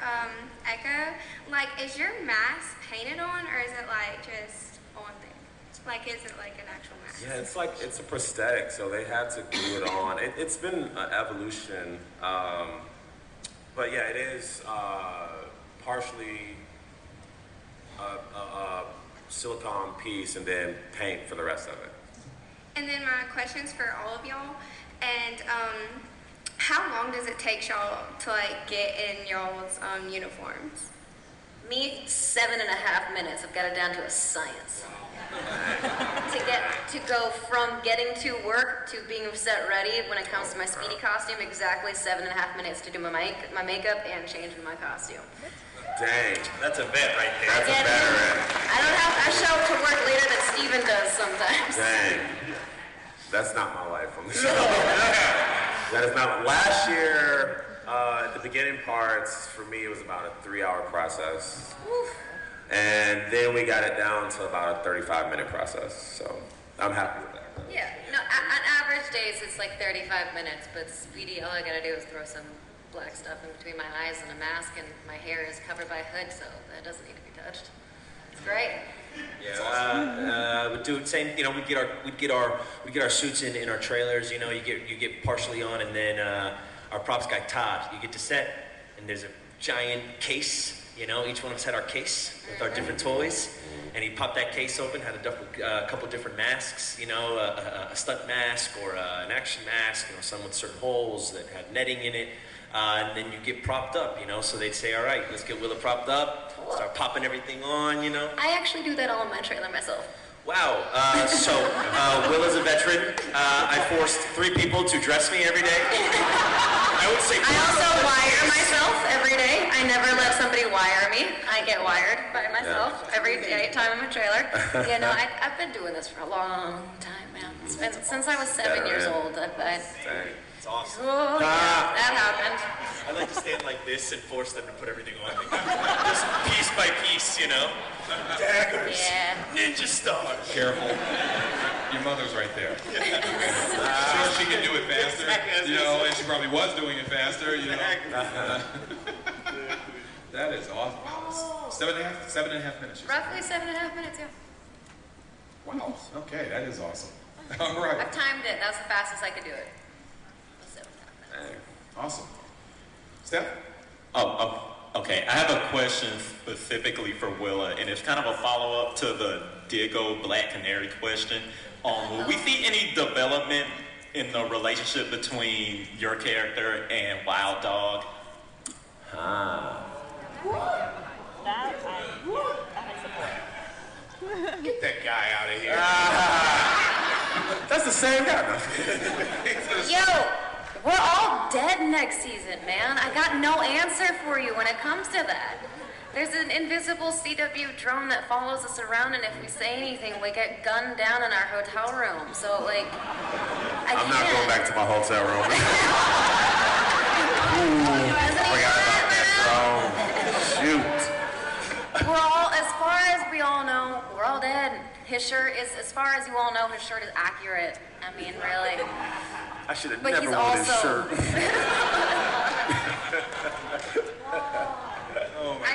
Echo. Like, is your mask painted on, or is it like just on there? Like, is it like an actual mask? Yeah, it's a prosthetic, so they had to glue it on. It's been an evolution, but yeah, it is partially a silicone piece and then paint for the rest of it. And then my question's for all of y'all. And how long does it take y'all to like get in y'all's uniforms? Me, 7.5 minutes. I've got it down to a science. to go from getting to work to being set ready when it comes to my speedy costume, exactly 7.5 minutes to do my makeup and change in my costume. Dang, that's a vet right there. That's a veteran. I show up to work later than Steven does sometimes. Dang. That's not my life on the show. That is not. Last year, at the beginning parts, for me, it was about a 3-hour process. Oof. And then we got it down to about a 35-minute process. So I'm happy with that. Yeah. No, on average days, it's like 35 minutes, but speedy, all I gotta do is throw some black stuff in between my eyes and a mask, and my hair is covered by a hood, so that doesn't need to be touched. It's great. Yeah, we do the same. We'd get our suits in our trailers. You get partially on, and then our props guy Todd. You get to set, and there's a giant case. Each one of us had our case with our different toys, and he popped that case open, had a couple different masks. A stunt mask or an action mask. Some with certain holes that had netting in it. And then you get propped up, so they'd say, all right, let's get Willa propped up, start popping everything on, I actually do that all in my trailer myself. Wow, so Willa's a veteran. I forced 3 people to dress me every day. I would say I also wire myself every day. I never let somebody wire me. I get wired by myself every time I'm in a trailer. I've been doing this for a long time, man. It's been since I was 7 years old. It's awesome. Oh, yeah, that happened. I like to stand like this and force them to put everything on. Just piece by piece, Daggers. Yeah. Ninja stars. Careful. Your mother's right there. Sure, she can do it faster, and she probably was doing it faster, That is awesome. Wow. 7.5 minutes. Roughly 7.5 minutes, yeah. Wow. Okay, that is awesome. All right. I've timed it. That's the fastest I could do it. Awesome. Steph? Okay, I have a question specifically for Willa, and it's kind of a follow-up to the Diggo Black Canary question. Will we see any development in the relationship between your character and Wild Dog? Get that guy out of here. That's the same guy. Yo, we're all dead next season, man. I got no answer for you when it comes to that. There's an invisible CW drone that follows us around, and if we say anything, we get gunned down in our hotel room. So, like, I'm not going back to my hotel room. Forgot about that drone. Shoot. We're all, as far as we all know, we're all dead. His shirt is, as far as you all know, his shirt is accurate. I mean, really. I should have But never he's worn his also- shirt.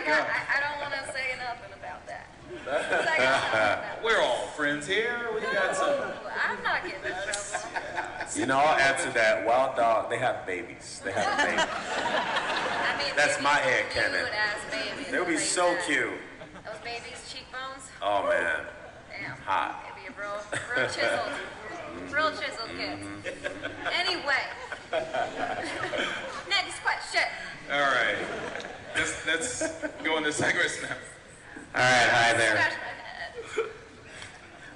I don't want to say nothing about that. We're all friends here. We got some. I'm not getting in trouble. You know, I'll add to that. Wild Dog, they have babies. They have a baby. I mean, That's my head canon. cute-ass babies. They would be so cute. Those babies' cheekbones. Oh, man. Damn. Hot. It'd be a real chiseled kids. Anyway. Next question. All right. Let's go into segments now. All right, hi there.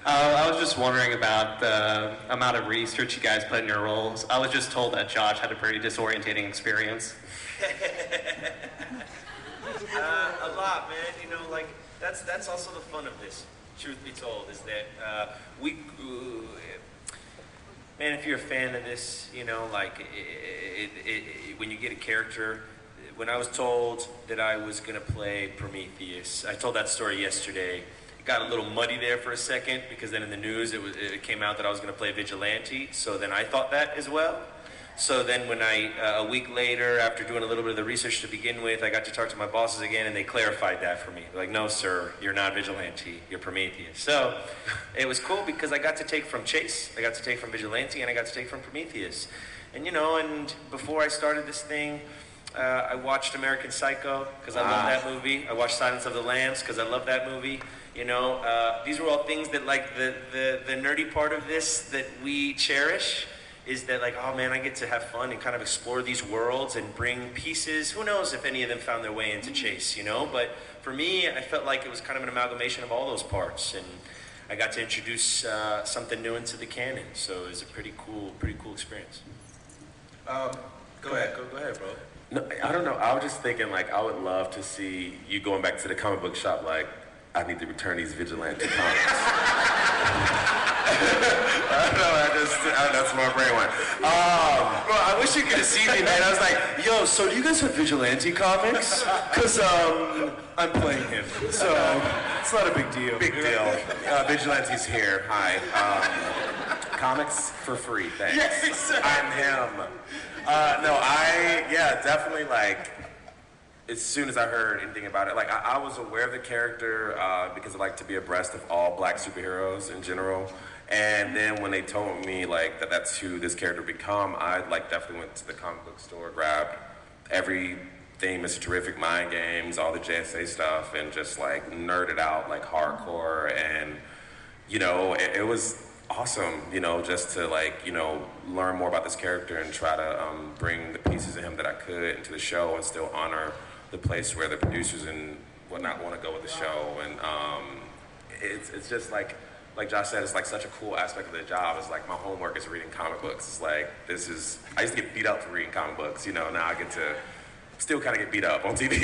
I was just wondering about the amount of research you guys put in your roles. I was just told that Josh had a pretty disorientating experience. A lot, man. You know, like that's also the fun of this. Truth be told, is that man, if you're a fan of this, you know, like when you get a character. When I was told that I was gonna play Prometheus, I told that story yesterday. It got a little muddy there for a second because then in the news it came out that I was gonna play Vigilante. So then I thought that as well. So then when a week later, after doing a little bit of the research to begin with, I got to talk to my bosses again and they clarified that for me. They're like, no sir, you're not Vigilante, you're Prometheus. So it was cool because I got to take from Chase, I got to take from Vigilante, and I got to take from Prometheus. And you know, and before I started this thing, I watched American Psycho because I love that movie. I watched Silence of the Lambs because I love that movie. You know, these are all things that like the nerdy part of this that we cherish is that like, oh man, I get to have fun and kind of explore these worlds and bring pieces. Who knows if any of them found their way into Chase, you know? But for me, I felt like it was kind of an amalgamation of all those parts, and I got to introduce something new into the canon. So it was a pretty cool experience. Go ahead, bro. No, I don't know. I was just thinking, like, I would love to see you going back to the comic book shop, like, I need to return these Vigilante comics. I don't know, that's where my brain went. Bro, I wish you could have seen me, man. I was like, yo, so do you guys have Vigilante comics? Because, I'm playing him. So, it's not a big deal. Big deal. Vigilante's here. Hi. Comics for free, thanks. Yes, I'm him. Definitely, like, as soon as I heard anything about it, like, I was aware of the character because I like to be abreast of all black superheroes in general. And then when they told me, like, that's who this character would become, I, like, definitely went to the comic book store, grabbed everything Mr. Terrific, Mind Games, all the JSA stuff, and just, like, nerded out, like, hardcore. And, you know, it was awesome, you know, just to like, you know, learn more about this character and try to bring the pieces of him that I could into the show and still honor the place where the producers and whatnot want to go with the show. And it's just like Josh said, it's like such a cool aspect of the job. It's like my homework is reading comic books. It's like, I used to get beat up for reading comic books, you know, now I get to still kind of get beat up on TV,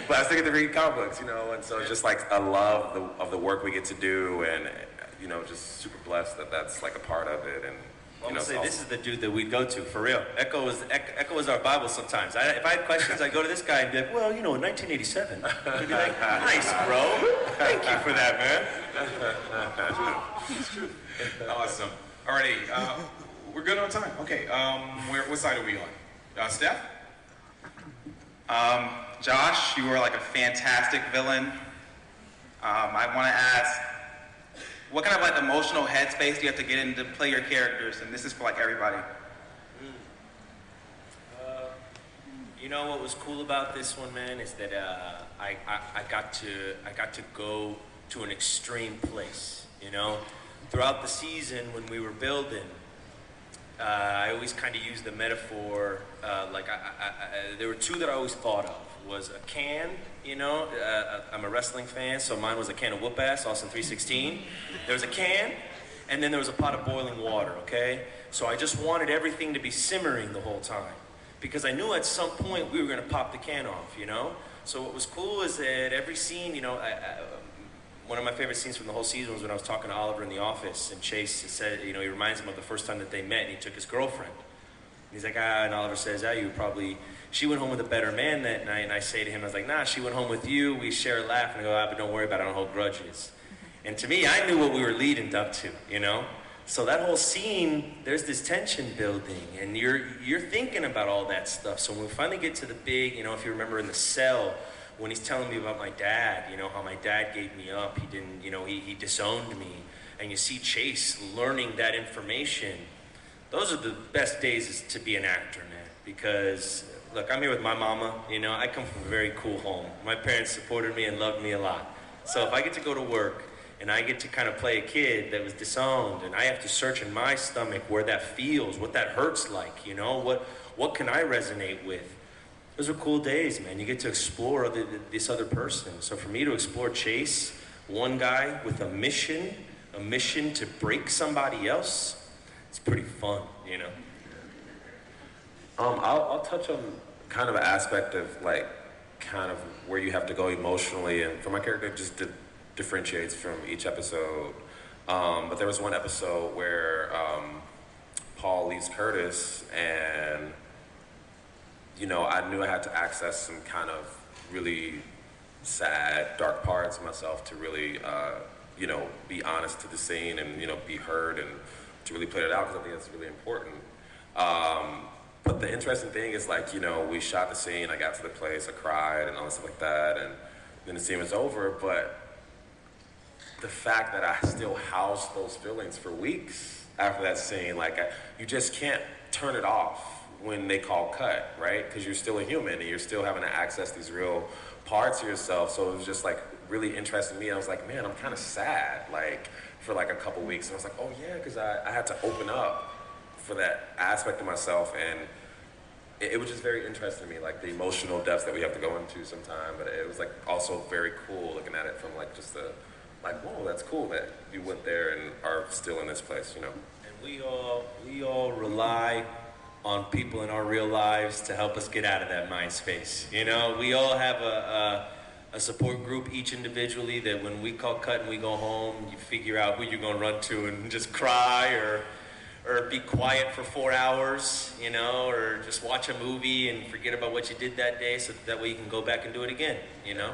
but I still get to read comic books, you know, and so it's just like a love of the work we get to do, and you know, just super blessed that that's like a part of it. And I'm gonna say this is the dude that we'd go to for real. Echo is our Bible sometimes. If I had questions, I'd go to this guy and be like, well, you know, in 1987. He'd be like, nice, bro. Thank you for that, man. It's true. Awesome. Alrighty, we're good on time. Okay, what side are we on? Steph? Josh, you were like a fantastic villain. I want to ask, what kind of like emotional headspace do you have to get in to play your characters? And this is for like everybody. You know what was cool about this one, man, is that I got to go to an extreme place. You know, throughout the season when we were building, I always kind of used the metaphor. There were two that I always thought of. Was a can. You know, I'm a wrestling fan, so mine was a can of whoop ass, Austin 316. There was a can, and then there was a pot of boiling water. Okay, so I just wanted everything to be simmering the whole time. Because I knew at some point we were going to pop the can off, you know? So what was cool is that every scene, you know, one of my favorite scenes from the whole season was when I was talking to Oliver in the office, and Chase said, you know, he reminds him of the first time that they met, and he took his girlfriend. And he's like, and Oliver says, she went home with a better man that night, and I say to him, I was like, nah, she went home with you, we share a laugh, and I go, but don't worry about it, I don't hold grudges. And to me, I knew what we were leading up to, you know? So that whole scene, there's this tension building, and you're thinking about all that stuff. So when we finally get to the big, you know, if you remember in the cell, when he's telling me about my dad, you know, how my dad gave me up, he didn't, you know, he disowned me, and you see Chase learning that information, those are the best days to be an actor, man, because, look, I'm here with my mama, you know, I come from a very cool home. My parents supported me and loved me a lot. So if I get to go to work, and I get to kind of play a kid that was disowned, and I have to search in my stomach where that feels, what that hurts like, you know? What can I resonate with? Those are cool days, man. You get to explore this other person. So for me to explore Chase, one guy with a mission to break somebody else, it's pretty fun, you know? I'll touch on kind of an aspect of, like, kind of where you have to go emotionally, and for my character, just differentiates from each episode. But there was one episode where Paul leaves Curtis, and, you know, I knew I had to access some kind of really sad, dark parts of myself to really, you know, be honest to the scene and, you know, be heard and to really play it out, because I think that's really important. But the interesting thing is, like, you know, we shot the scene, I got to the place, I cried and all stuff like that, and then the scene was over, but the fact that I still house those feelings for weeks after that scene, like, you just can't turn it off when they call cut, right? Because you're still a human and you're still having to access these real parts of yourself. So it was just, like, really interesting to me. I was like, man, I'm kind of sad, like, for like a couple weeks. And I was like, oh yeah, because I had to open up for that aspect of myself, and it was just very interesting to me, like the emotional depths that we have to go into sometime. But it was, like, also very cool looking at it from, like, just the, like, whoa, that's cool that you went there and are still in this place, you know. And we all rely on people in our real lives to help us get out of that mind space. You know, we all have a support group, each individually, that when we call cut and we go home, you figure out who you're gonna run to and just cry or be quiet for 4 hours, you know, or just watch a movie and forget about what you did that day, so that way you can go back and do it again, you know.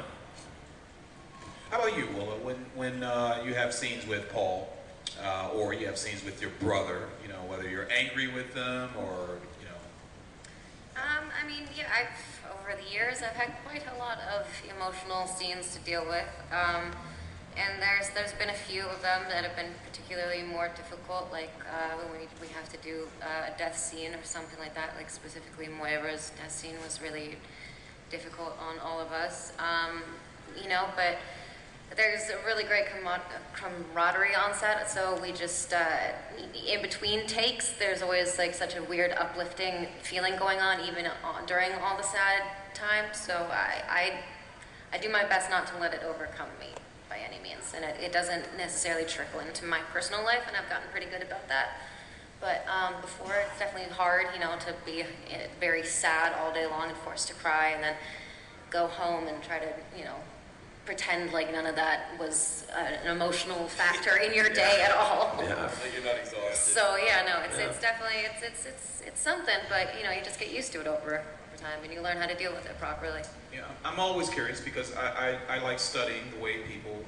How about you, Willa? When you have scenes with Paul, or you have scenes with your brother, you know, whether you're angry with them or, you know. I mean, yeah, over the years, I've had quite a lot of emotional scenes to deal with. And there's been a few of them that have been particularly more difficult, like when we have to do a death scene or something like that, like specifically Moira's death scene was really difficult on all of us. You know, but there's a really great camaraderie on set, so we just, in between takes, there's always, like, such a weird uplifting feeling going on, even during all the sad times, so I do my best not to let it overcome me by any means, and it doesn't necessarily trickle into my personal life, and I've gotten pretty good about that. But before, it's definitely hard, you know, to be very sad all day long and forced to cry, and then go home and try to, you know, pretend like none of that was an emotional factor in your day at all. Yeah. You're not exhausted. So yeah, no, it's definitely it's something, but, you know, you just get used to it over time and you learn how to deal with it properly. Yeah, I'm always curious because I like studying the way people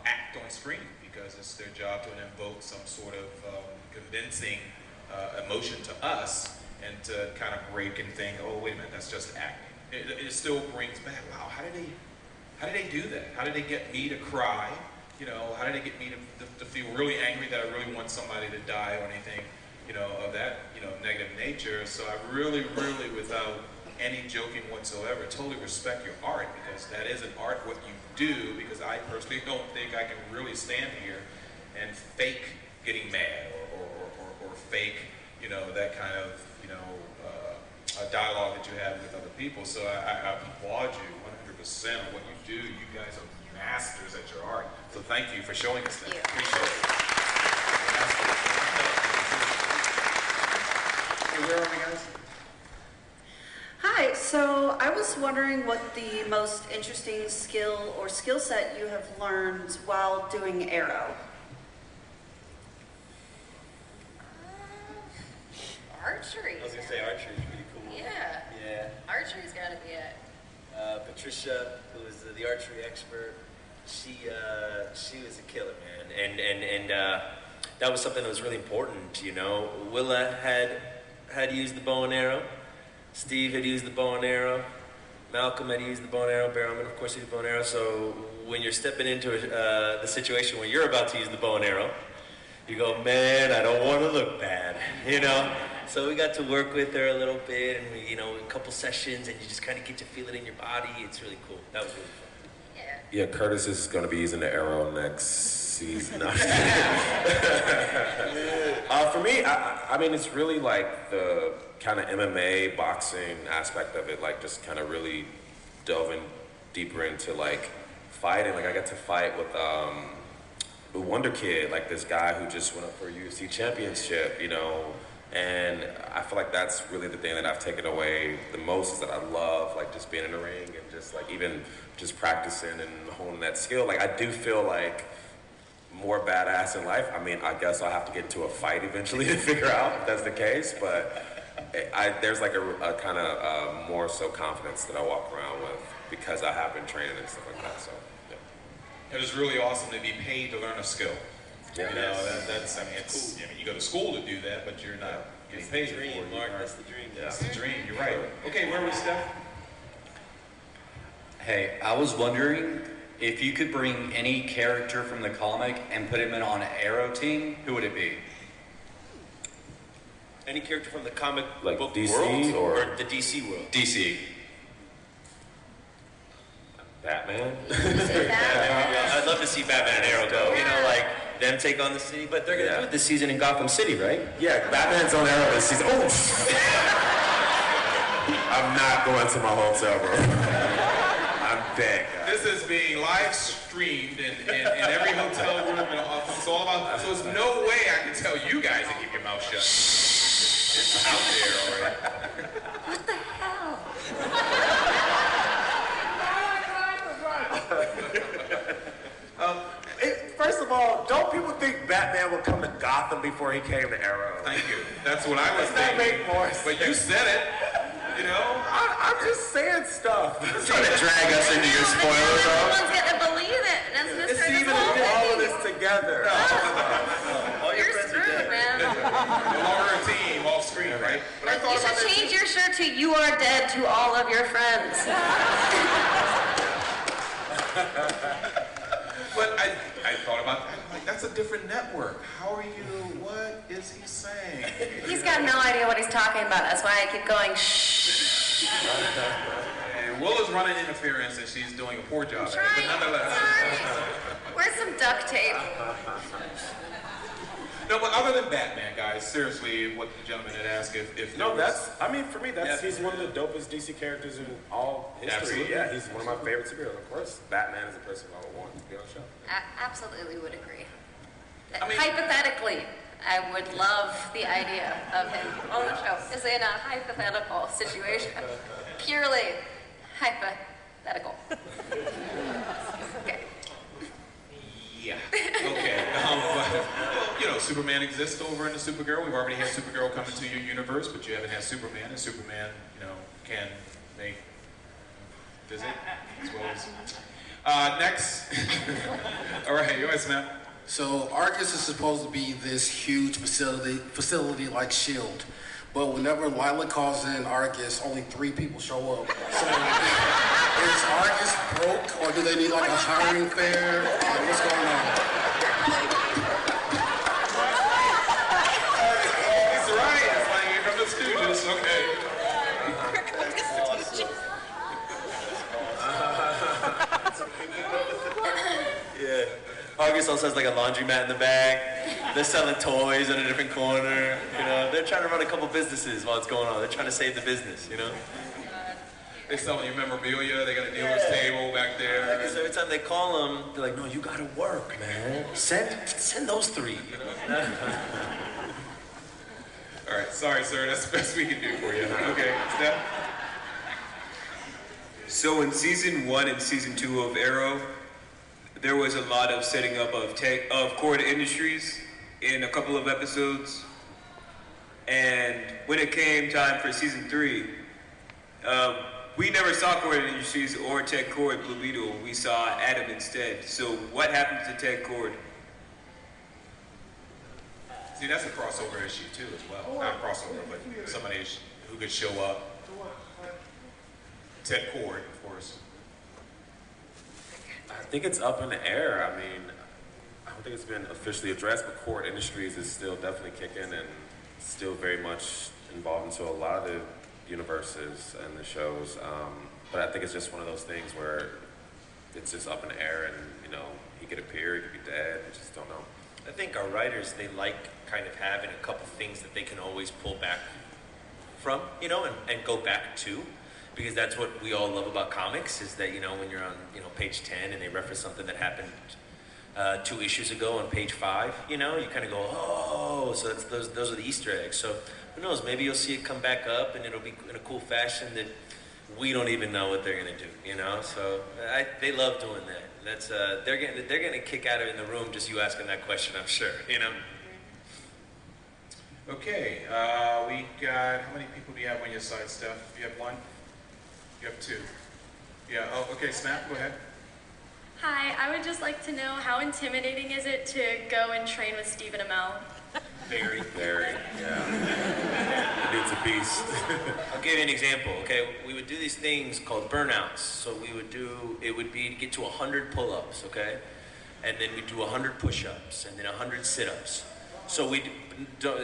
act on screen, because it's their job to invoke some sort of convincing emotion to us, and to kind of break and think, oh wait a minute, that's just acting. It still brings back, wow, how did they do that? How did they get me to cry? You know, how did they get me to feel really angry that I really want somebody to die or anything, you know, of that, you know, negative nature? So I really, without any joking whatsoever. Totally respect your art, because that is an art what you do, because I personally don't think I can really stand here and fake getting mad or fake, you know, that kind of, you know, a dialogue that you have with other people. So I applaud you 100% on what you do. You guys are masters at your art. So thank you for showing us that. Appreciate it. Okay, where are we, guys? Hi, so I was wondering what the most interesting skill or skill set you have learned while doing Arrow. Archery. I was gonna say archery is pretty cool. Yeah. Yeah. Archery's gotta be it. Patricia, who is the archery expert, she was a killer, man. And that was something that was really important, you know. Willa had used the bow and arrow. Steve had used the bow and arrow. Malcolm had used the bow and arrow. Barrowman, of course, used the bow and arrow. So when you're stepping into the situation where you're about to use the bow and arrow, you go, man, I don't want to look bad, you know? So we got to work with her a little bit, and we, you know, a couple sessions, and you just kind of get to feel it in your body. It's really cool. That was really fun. Yeah, Curtis is going to be using the arrow next season. No. For me, I mean, it's really like the kind of MMA boxing aspect of it, like just kind of really delving deeper into like fighting. Like I got to fight with the Wonder Kid, like this guy who just went up for a UFC championship, you know. And I feel like that's really the thing that I've taken away the most, is that I love like just being in the ring and just like even just practicing and honing that skill. Like I do feel like more badass in life. I mean, I guess I'll have to get into a fight eventually to figure out if that's the case, but there's like a kind of more so confidence that I walk around with because I have been training and stuff like that, so yeah. It was really awesome to be paid to learn a skill. Yeah. You know, that's, I mean, it's, I mean, you go to school to do that, but you're not getting paid for it. Mark, that's the dream. That's the dream, you're right. Okay, where are we, Steph? Hey, I was wondering if you could bring any character from the comic and put him in on an Arrow team, who would it be? Any character from the comic like book DC world or the DC world? DC. Batman? I'd love to see Batman and Arrow go. You know, like them take on the city, but they're gonna do it this season in Gotham City, right? Yeah, Batman's on Arrow this season. Oh! I'm not going to my hotel room. I'm dead, guys. This is being live streamed in every hotel room and office. It's all about, so there's no way I can tell you guys to keep your mouth shut. It's out there already. What the hell? First of all, don't people think Batman would come to Gotham before he came to Arrow? Thank you. That's what I was thinking. That make more sense. But you said it. You know? I'm just saying stuff. Trying to drag us into your spoilers. Everyone's gonna believe it. That's It's even all of this together. You're screwed, man. No longer a team off screen, right? But I thought You about should that change your shirt to "You are dead" to all of your friends. But I thought about that. Like, that's a different network. How are you? What is he saying? He's got no idea what he's talking about. That's why I keep going, shh. And Willa's running interference and she's doing a poor job at it. But nonetheless. Where's some duct tape? No, but other than Batman, guys, seriously, what the gentleman had asked, if No, there was- that's, I mean, for me, he's one of the dopest DC characters in all history. Absolutely. Yeah, he's one of my favorite superheroes. Of course, Batman is the person I would want to be on the show. Absolutely would agree. Hypothetically, I would love the idea of him on the show. Is in a hypothetical situation. Purely hypothetical. Okay. Yeah. Okay. Well, you know, Superman exists over in the Supergirl. We've already had Supergirl come into your universe, but you haven't had Superman, and Superman, you know, can make visit as well as. Next. All right, you guys, man. So Argus is supposed to be this huge facility like S.H.I.E.L.D. But whenever Lila calls in Argus, only 3 people show up. So is Argus broke, or do they need like a hiring fair? Like, what's going on? He's right. It's like from the Stooges. Okay. August also has like a laundromat in the back. They're selling toys in a different corner. You know, they're trying to run a couple businesses while it's going on. They're trying to save the business, you know? They're selling you memorabilia. They got a dealer's table back there. Because every time they call them, they're like, no, you gotta work, man. Send those 3, you know? All right, sorry, sir. That's the best we can do for you. Okay, Steph? So in season 1 and season 2 of Arrow, there was a lot of setting up of Cord Industries in a couple of episodes. And when it came time for season 3, we never saw Cord Industries or Ted Cord Blue Beetle. We saw Adam instead. So what happened to Ted Cord? See, that's a crossover issue too, as well. Not a crossover, but somebody who could show up. Ted Cord, of course. I think it's up in the air. I mean, I don't think it's been officially addressed, but Cord Industries is still definitely kicking and still very much involved into a lot of the universes and the shows. But I think it's just one of those things where it's just up in the air and, you know, he could appear, he could be dead, we just don't know. I think our writers, they like kind of having a couple things that they can always pull back from, you know, and go back to. Because that's what we all love about comics, is that, you know, when you're on, you know, page 10 and they reference something that happened 2 issues ago on page 5, you know, you kind of go, oh, so that's, those are the Easter eggs. So who knows, maybe you'll see it come back up and it'll be in a cool fashion that we don't even know what they're gonna do, you know. So they love doing that. That's they're getting a kick out of it in the room just you asking that question, I'm sure, you know. Okay, we got, how many people do you have on your side, Steph? You have 1? You have 2. Yeah, oh, okay, Snap, go ahead. Hi, I would just like to know, how intimidating is it to go and train with Stephen Amell? Very, yeah. It's a beast. I'll give you an example, okay? We would do these things called burnouts. So we would do, it would be to get to 100 pull-ups, okay? And then we'd do 100 push-ups and then 100 sit-ups. So we'd do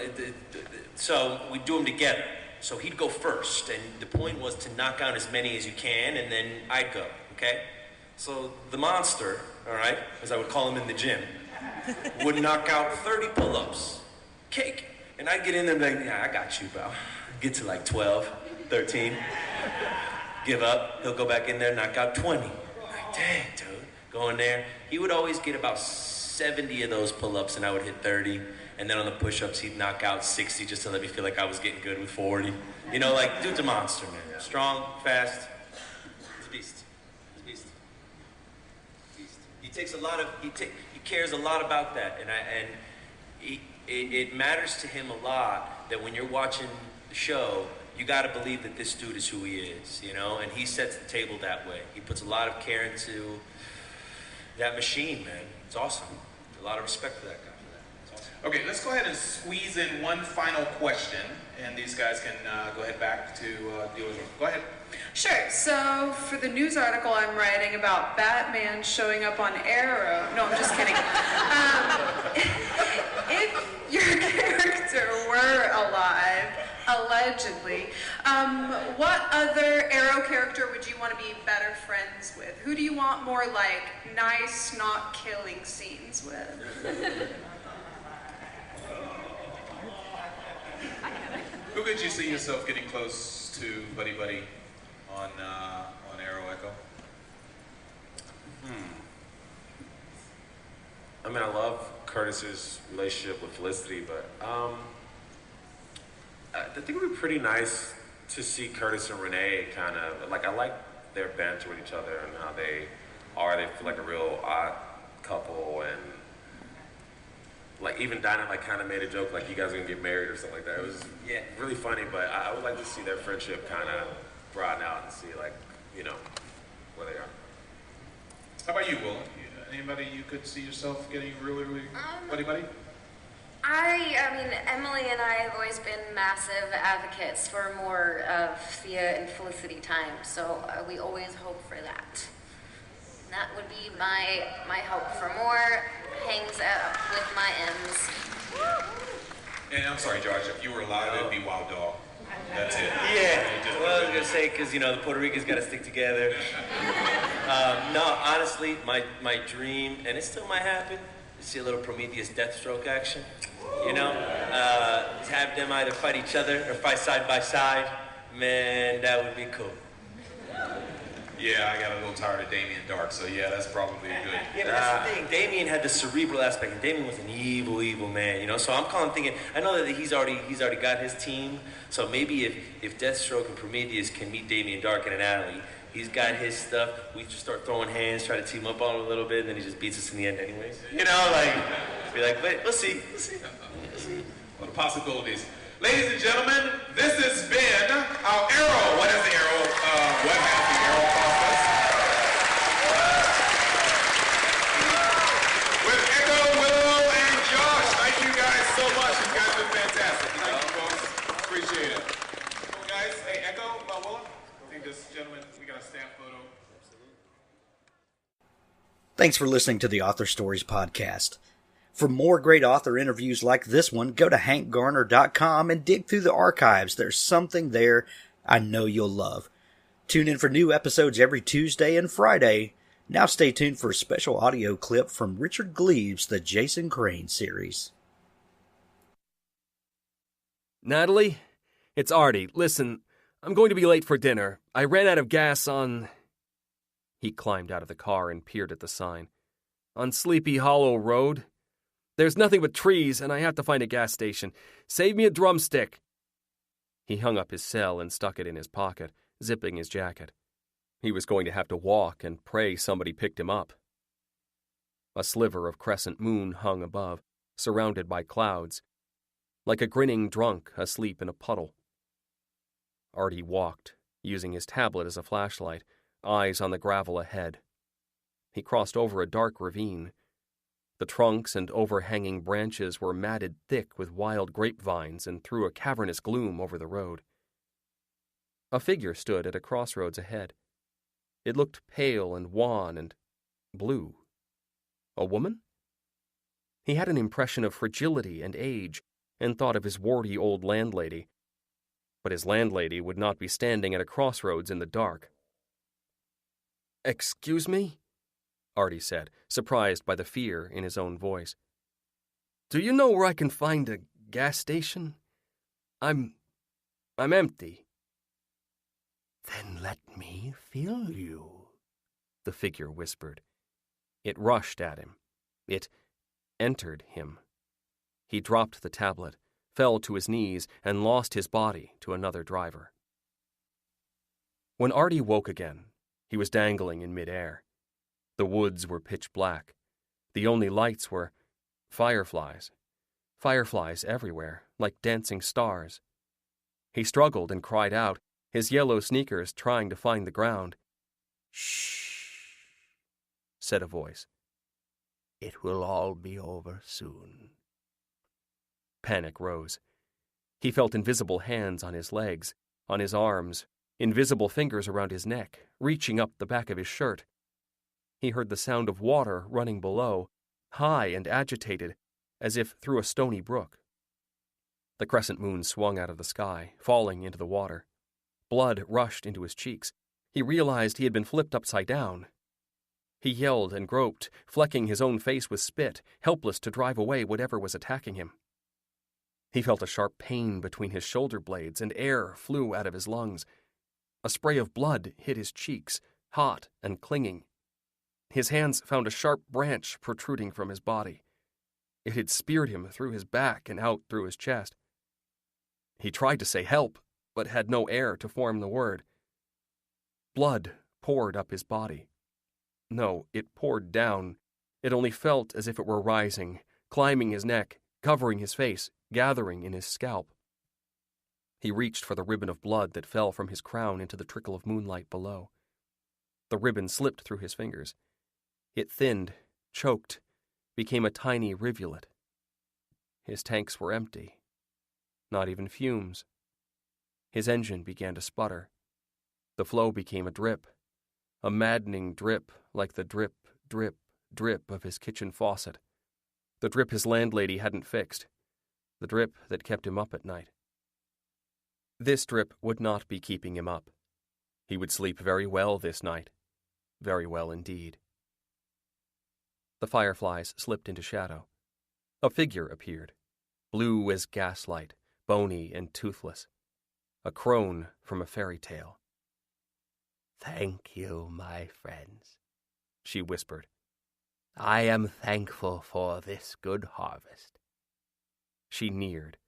them together. So he'd go first, and the point was to knock out as many as you can, and then I'd go, okay? So the monster, all right, as I would call him in the gym, would knock out 30 pull-ups, cake. And I'd get in there and be like, yeah, I got you, bro. Get to like 12, 13, give up. He'll go back in there, knock out 20. I'm like, dang, dude, go in there. He would always get about 70 of those pull-ups, and I would hit 30. And then on the push-ups, he'd knock out 60 just to let me feel like I was getting good with 40. You know, like, dude's a monster, man. Strong, fast. He's a beast. He's a beast. Beast. He takes a lot of, he cares a lot about that. And it matters to him a lot that when you're watching the show, you gotta believe that this dude is who he is, you know? And he sets the table that way. He puts a lot of care into that machine, man. It's awesome. A lot of respect for that guy. Okay, let's go ahead and squeeze in one final question, and these guys can go ahead back to dealers room. Go ahead. Sure. So for the news article I'm writing about Batman showing up on Arrow, no, I'm just kidding. If your character were alive, allegedly, what other Arrow character would you want to be better friends with? Who do you want more like nice, not killing scenes with? Who could you see yourself getting close to, buddy, on Arrow Echo? I mean, I love Curtis's relationship with Felicity, but I think it would be pretty nice to see Curtis and Renee kind of, like, I like their banter with each other and how they are. They feel like a real odd couple, and like even Dinah like kind of made a joke like you guys are gonna get married or something like that. It was really funny, but I would like to see their friendship kind of broaden out and see like, you know, where they are. How about you, Willa? Anybody you could see yourself getting really buddy? I mean, Emily and I have always been massive advocates for more of Thea and Felicity time, so we always hope for that. That would be my hope for more hangs up with my M's. And I'm sorry, Josh, if you were alive, it'd be Wild Dog. That's it. Yeah, well, I was gonna say, because, you know, the Puerto Ricans gotta stick together. No, honestly, my dream, and it still might happen, see a little Prometheus Deathstroke action. You know, have them either fight each other or fight side by side. Man, that would be cool. Yeah, I got a little tired of Damien Dark, so yeah, that's probably good. Yeah, but that's the thing. Damien had the cerebral aspect, and Damien was an evil man, you know. So I'm calling thinking. I know that he's already got his team. So maybe if Deathstroke and Prometheus can meet Damien Dark in an alley, he's got his stuff. We just start throwing hands, try to team up on him a little bit, and then he just beats us in the end, anyways. You know, like be like, but we'll see. What possibilities? Ladies and gentlemen, this has been our Arrow. What has the Arrow? What has the Arrow cost us? With Echo, Willow, and Josh. Thank you guys so much. You guys have been fantastic. Thank you, folks. Appreciate it. Well, guys, hey, Echo, Willow. I think this gentleman, we got a stamp photo. Thanks for listening to the Author Stories podcast. For more great author interviews like this one, go to hankgarner.com and dig through the archives. There's something there I know you'll love. Tune in for new episodes every Tuesday and Friday. Now stay tuned for a special audio clip from Richard Gleaves' The Jason Crane series. Natalie? It's Artie. Listen, I'm going to be late for dinner. I ran out of gas on... He climbed out of the car and peered at the sign. On Sleepy Hollow Road. There's nothing but trees, and I have to find a gas station. Save me a drumstick. He hung up his cell and stuck it in his pocket, zipping his jacket. He was going to have to walk and pray somebody picked him up. A sliver of crescent moon hung above, surrounded by clouds, like a grinning drunk asleep in a puddle. Artie walked, using his tablet as a flashlight, eyes on the gravel ahead. He crossed over a dark ravine. The trunks and overhanging branches were matted thick with wild grapevines and threw a cavernous gloom over the road. A figure stood at a crossroads ahead. It looked pale and wan and blue. A woman? He had an impression of fragility and age, and thought of his warty old landlady. But his landlady would not be standing at a crossroads in the dark. "Excuse me?" Artie said, surprised by the fear in his own voice. "Do you know where I can find a gas station? I'm empty." "Then let me fill you," the figure whispered. It rushed at him. It entered him. He dropped the tablet, fell to his knees, and lost his body to another driver. When Artie woke again, he was dangling in midair. The woods were pitch black. The only lights were fireflies. Fireflies everywhere, like dancing stars. He struggled and cried out, his yellow sneakers trying to find the ground. "Shh," said a voice. "It will all be over soon." Panic rose. He felt invisible hands on his legs, on his arms, invisible fingers around his neck, reaching up the back of his shirt. He heard the sound of water running below, high and agitated, as if through a stony brook. The crescent moon swung out of the sky, falling into the water. Blood rushed into his cheeks. He realized he had been flipped upside down. He yelled and groped, flecking his own face with spit, helpless to drive away whatever was attacking him. He felt a sharp pain between his shoulder blades, and air flew out of his lungs. A spray of blood hit his cheeks, hot and clinging. His hands found a sharp branch protruding from his body. It had speared him through his back and out through his chest. He tried to say help, but had no air to form the word. Blood poured up his body. No, it poured down. It only felt as if it were rising, climbing his neck, covering his face, gathering in his scalp. He reached for the ribbon of blood that fell from his crown into the trickle of moonlight below. The ribbon slipped through his fingers. It thinned, choked, became a tiny rivulet. His tanks were empty. Not even fumes. His engine began to sputter. The flow became a drip, a maddening drip like the drip, drip, drip of his kitchen faucet. The drip his landlady hadn't fixed. The drip that kept him up at night. This drip would not be keeping him up. He would sleep very well this night. Very well indeed. The fireflies slipped into shadow. A figure appeared, blue as gaslight, bony and toothless. A crone from a fairy tale. "Thank you, my friends," she whispered. "I am thankful for this good harvest." She neared,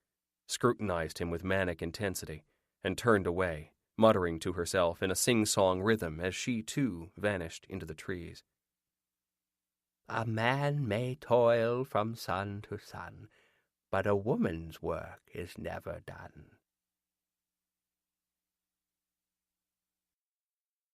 scrutinized him with manic intensity, and turned away, muttering to herself in a sing-song rhythm as she, too, vanished into the trees. "A man may toil from sun to sun, but a woman's work is never done."